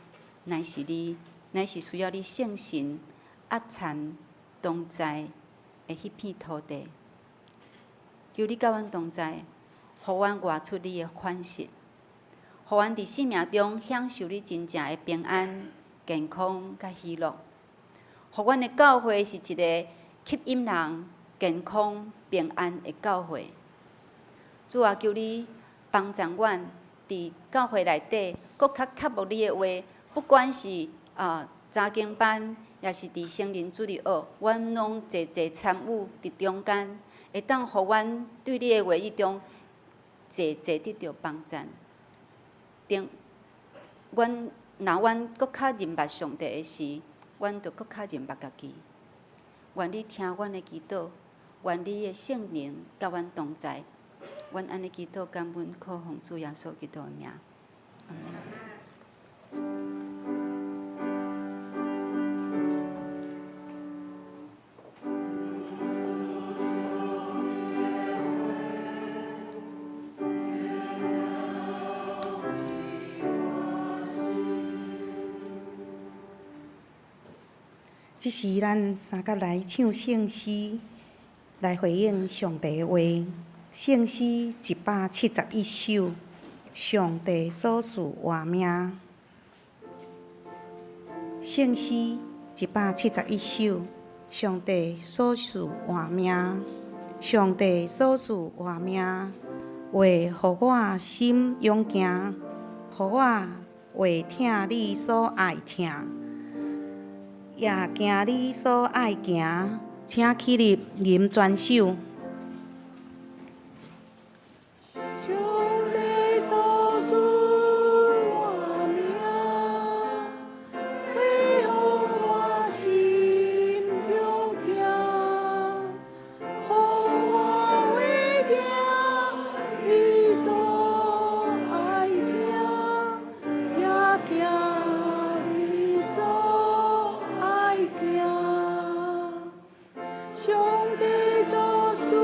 乃是你，乃是需要你圣神压残同在的迄片土地。求你甲阮同在，互阮活出你的款式，互阮伫生命中享受你真正的平安、健康甲喜乐。互阮的教会是一个吸引人、健康、平安的教会。主啊，求你帮助阮。伫教会内底，搁较刻薄你的话，不管是查经班，也是伫圣灵主日学，阮拢侪侪参与伫中间，会当互阮对你的话语中侪侪得到帮助。阮搁较认捌上帝的时，阮就搁较认捌家己。愿你听阮的祈祷，愿你的圣灵甲阮同在。阮安尼祈祷，感恩靠奉主耶稣基督的名。即时咱三甲来唱圣诗，来回应上帝的话。圣诗171首，上帝所赐活命。圣诗171首，上帝所赐活命。上帝所赐活命，为互我心勇行，互我为听你所爱听，也行你所爱行，请起立吟全首。上帝所赐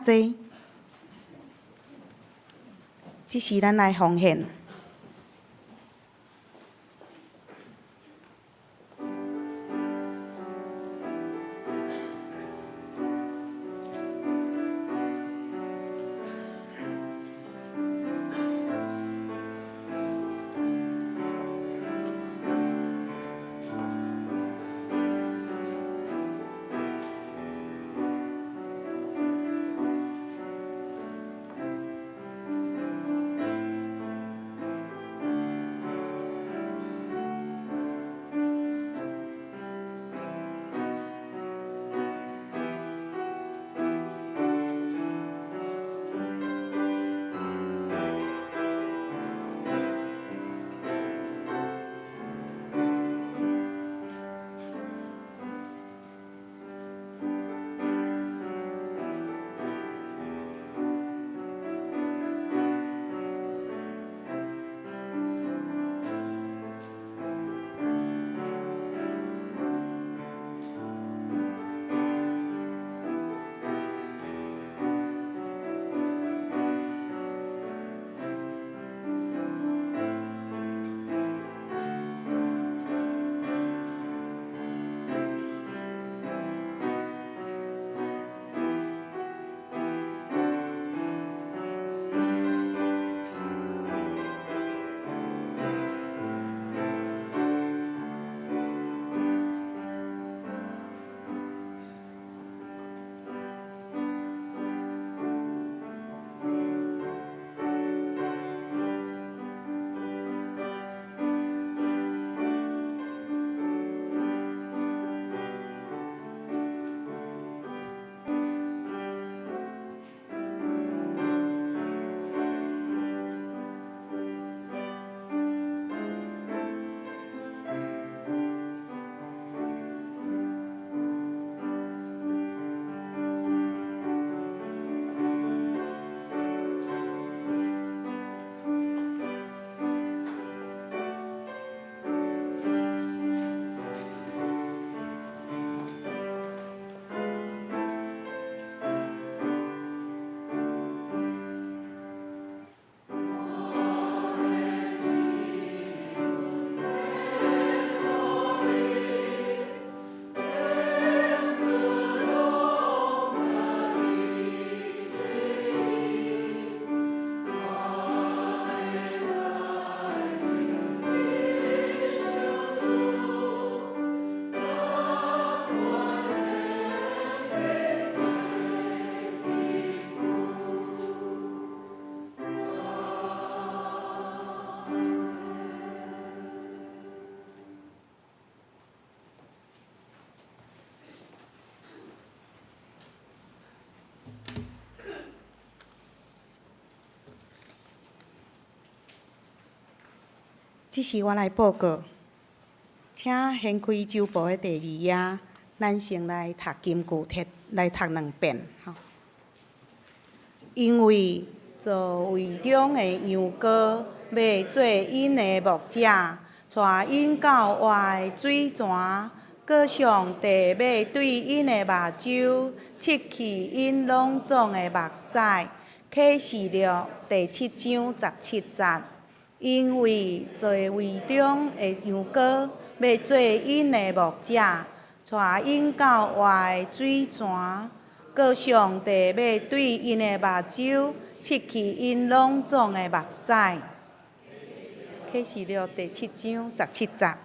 济，即是咱来奉献。即是我来报告，请掀开周报的第2页，咱先来读金句，来读2遍吼。因为做位中的羊羔要做因的牧者，带因到外的水泉，搁上帝要对因的目睭拭去因拢总的目屎。启示录第7章17节。因为做位中的羊羔要做因的牧者，带因到外的水泉，搁上帝要对因的目睭拭去因拢总的目屎。启示录第7章17节。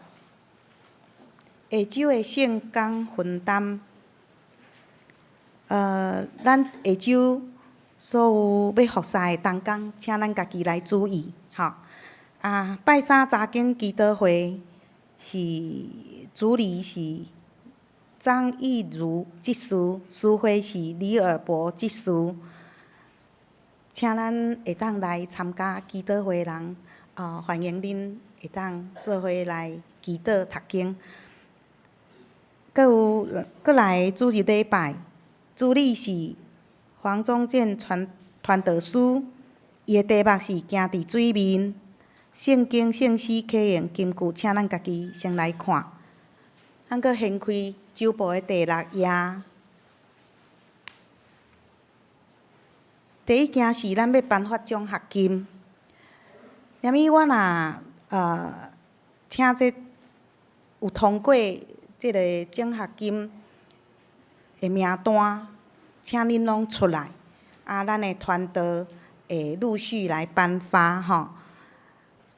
下周的圣工分担，咱下周所有要服侍的同工，请咱家己来注意，吼。拜三查经祈祷会是主理是张义如执事，司会是李尔博执事。请咱会当来参加祈祷会的人，欢迎恁会当做伙来祈祷读经。搁来主日礼拜，主理是黄宗建传道师，伊的题目是行伫水面。圣经圣诗启用金句，请咱家己先来看。咱搁掀开周报的第6页。第一件事，咱要颁发奖学金。念咪我若请这有通过即个奖学金的名单，请恁拢出来，咱的团队会陆续来颁发吼。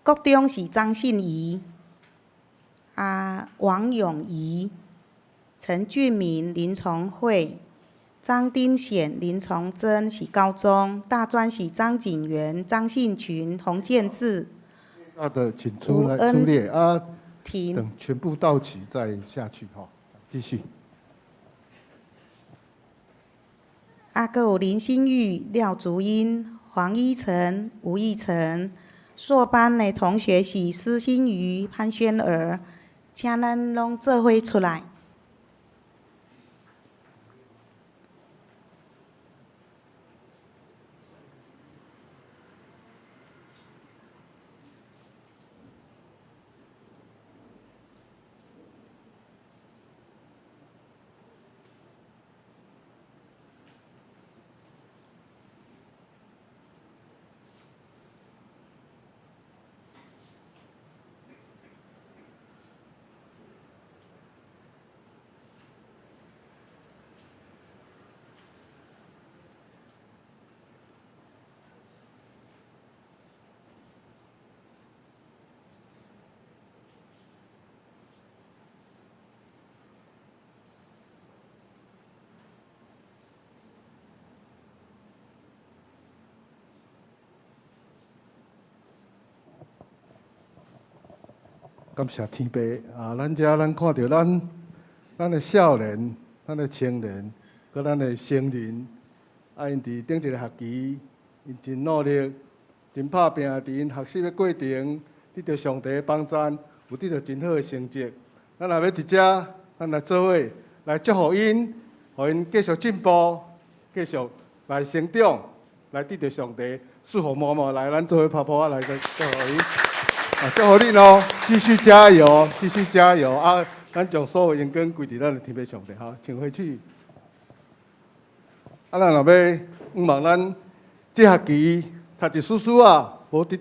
国中是张信仪、王永仪、陈俊明、林崇慧、张丁显、林崇珍是高中，大专是张景元、张信群、洪建志。的请出列停。等全部到齐再下去哈，继续。还有林心玉、廖竹英、黄依晨、吴义成。硕班的同学是施心瑜、潘轩儿，请咱拢做伙出来。感谢天父咱看到咱的少年、咱的青年，佮咱的成人，因伫顶一个学期，因真努力、真打拼，伫因学习的过程，得到上帝的帮助，有得到真好的成绩。咱也要伫遮，咱来做伙来祝福因，互因继续进步，继续来成长，来得到上帝赐福满满。来，咱做伙拍拍来祝福因。祝福你咯，继续加油，继续加油咱将所有荣光归伫咱的天父上帝哈，请回去。咱若要望咱这学期读一丝丝无得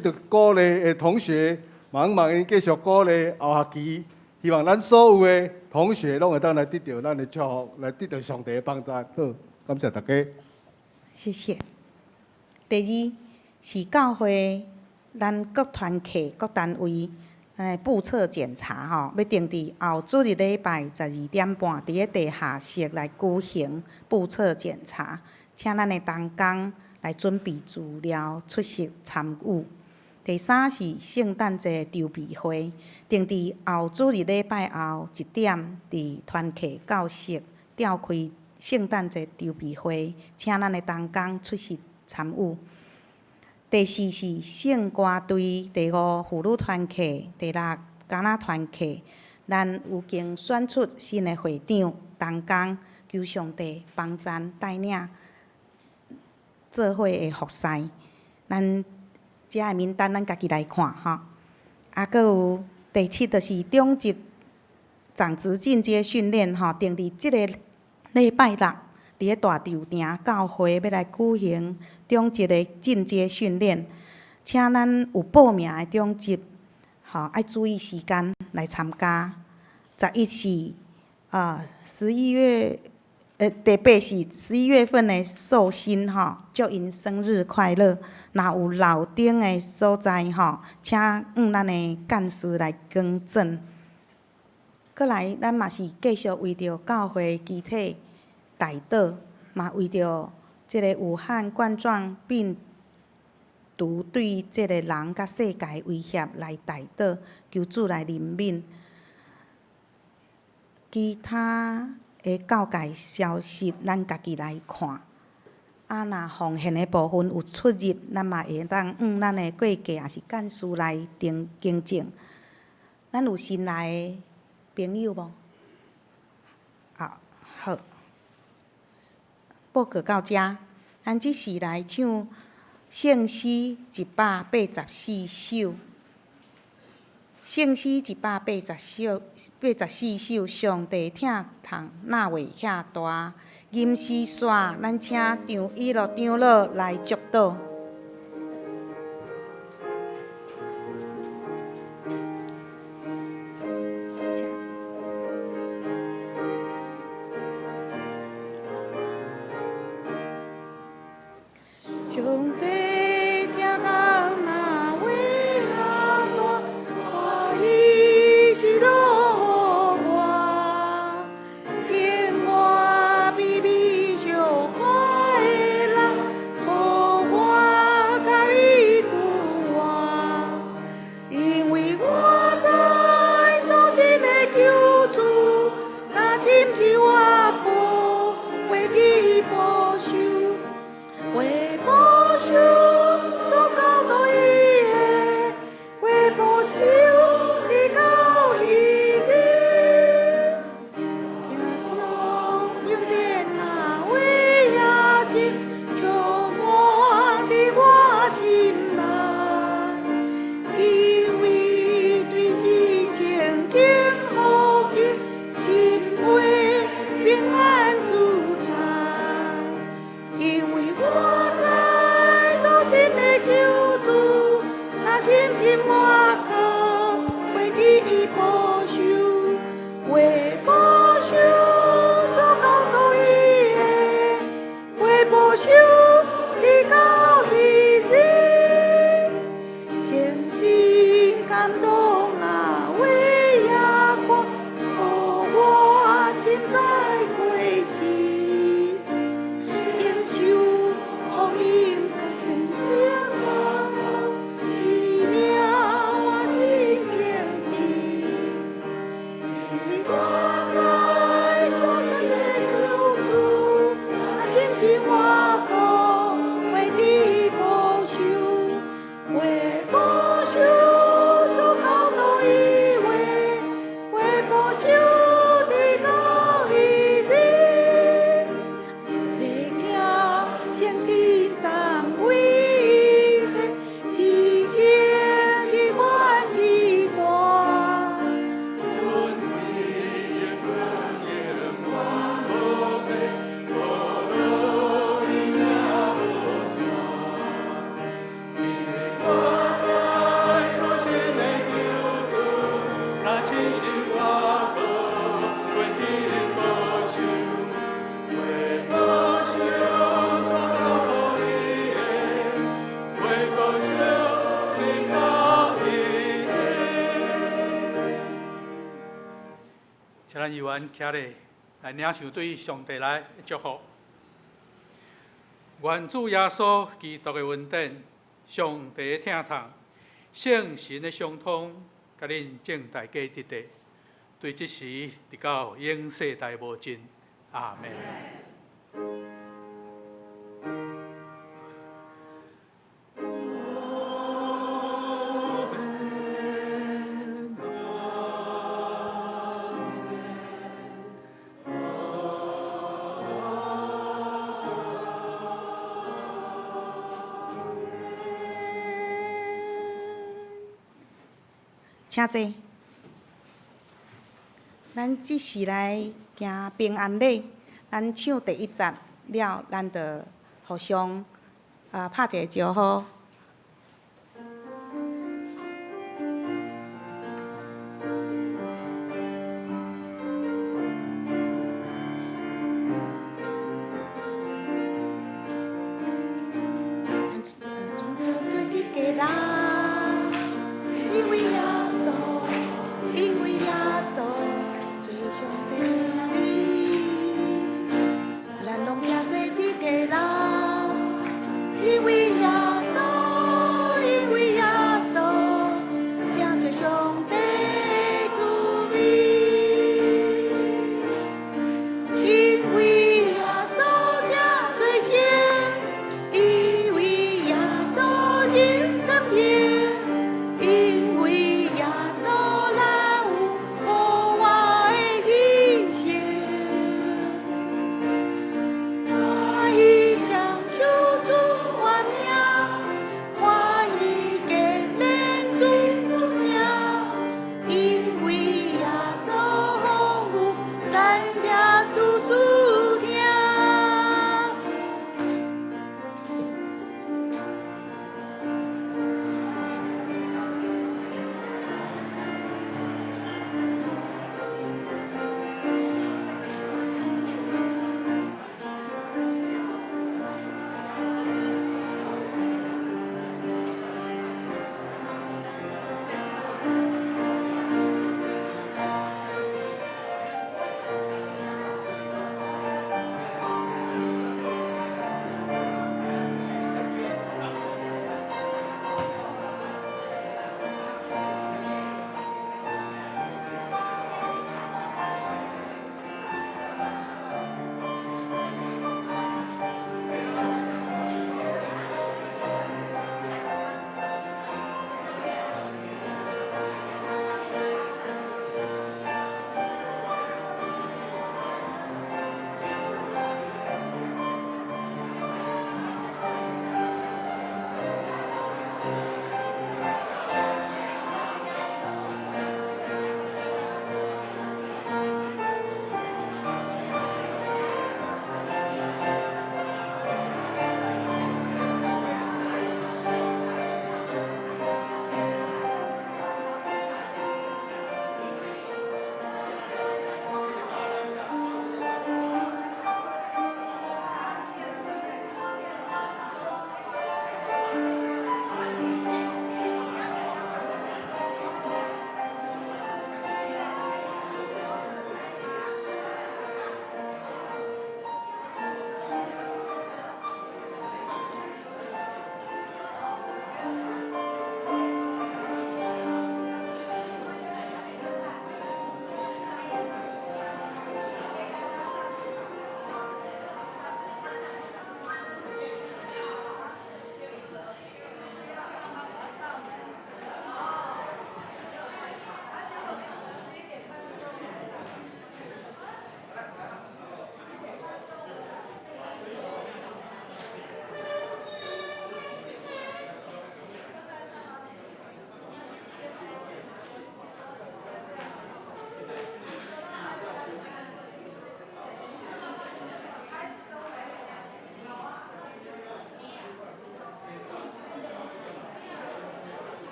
到鼓励的同学，望因继续鼓励后学期。希望咱所有的同学拢会当来得到咱的祝福，来得到上帝的帮助。好，感谢大家。谢谢。第二是教会。咱各团契、各单位，布测检查吼，要定伫后主日礼拜12点半，伫个地下室来举行布测检查，请咱的同工来准备资料出席参与。第三是圣诞节筹备会，定伫后主日礼拜后1点，伫团契教室召开圣诞节筹备会，请咱的同工出席参与。第四是圣歌队，第5妇女团契，第6囡仔团契。咱有经选出新的会长，同工求上帝帮助带领做伙的服侍。咱遮个名单咱家己来看吼。佫有第7就是中级长职进阶训练吼，定伫即个礼拜6。伫个大稻埕教会要来举行中级的进阶训练，请咱有报名的中级，爱注意时间来参加。11是11月，第8是11月份的寿星祝因生日快乐。若有老丁的所在请咱的干事来更正。过来，咱嘛是继续为着教会集体。代祷，嘛为着即个武汉冠状病毒对即个人甲世界威胁来代祷，求主来怜悯。其他的教界消息，咱家己来看。若奉献的部分有出入，咱嘛会当咱的贵家也是干事来更正。咱有新来的朋友无？好。报告到遮，咱即时来唱圣诗184首。圣诗184首，上帝疼痛那位遐大，吟诗线，咱请长一路长老来祝祷。上帝听到那为阿大，欢喜是落我，敬我比比上快的人，予我甲伊共活，因为我知所信的救主，若亲是我苦，为你保守。为保守所交托伊的，为保守你到彼日，行上恩典那为也亲，充满伫我心内，因为对神圣敬福音，心内平安自在。因为我知所信的救主，若心真我靠，为你保守，为保守所交托伊的，为保守你到彼日，诚心感动那为也看，予我心在归时。受福音甲天下双路，是命我心情志。因为我知所信的救主，若心是我靠，为你保守，为保守所交托伊话，为保守你到彼日。诚心三位一体，一生一愿一大。尊贵的光荣我无变，无路伊也无散。因为我知所信的救主，若亲是我靠，为你保守，为保守。请咱议员徛咧，来领受对上帝来的祝福。愿主耶稣基督的恩典、上帝的疼痛、圣神的相通，甲恁正大家伫地，对即时直到永世代无尽。阿门。请坐。咱即时来行平安礼，咱唱第一节了，咱就互相拍一个招呼。因为耶稣，因为耶稣，最上帝啊你，咱拢正做一个人。因为耶稣，因为耶稣，正做上帝的子民。因为耶稣正做圣，因为耶稣真甘愿。因为耶稣让有无我的人生，我已将救主完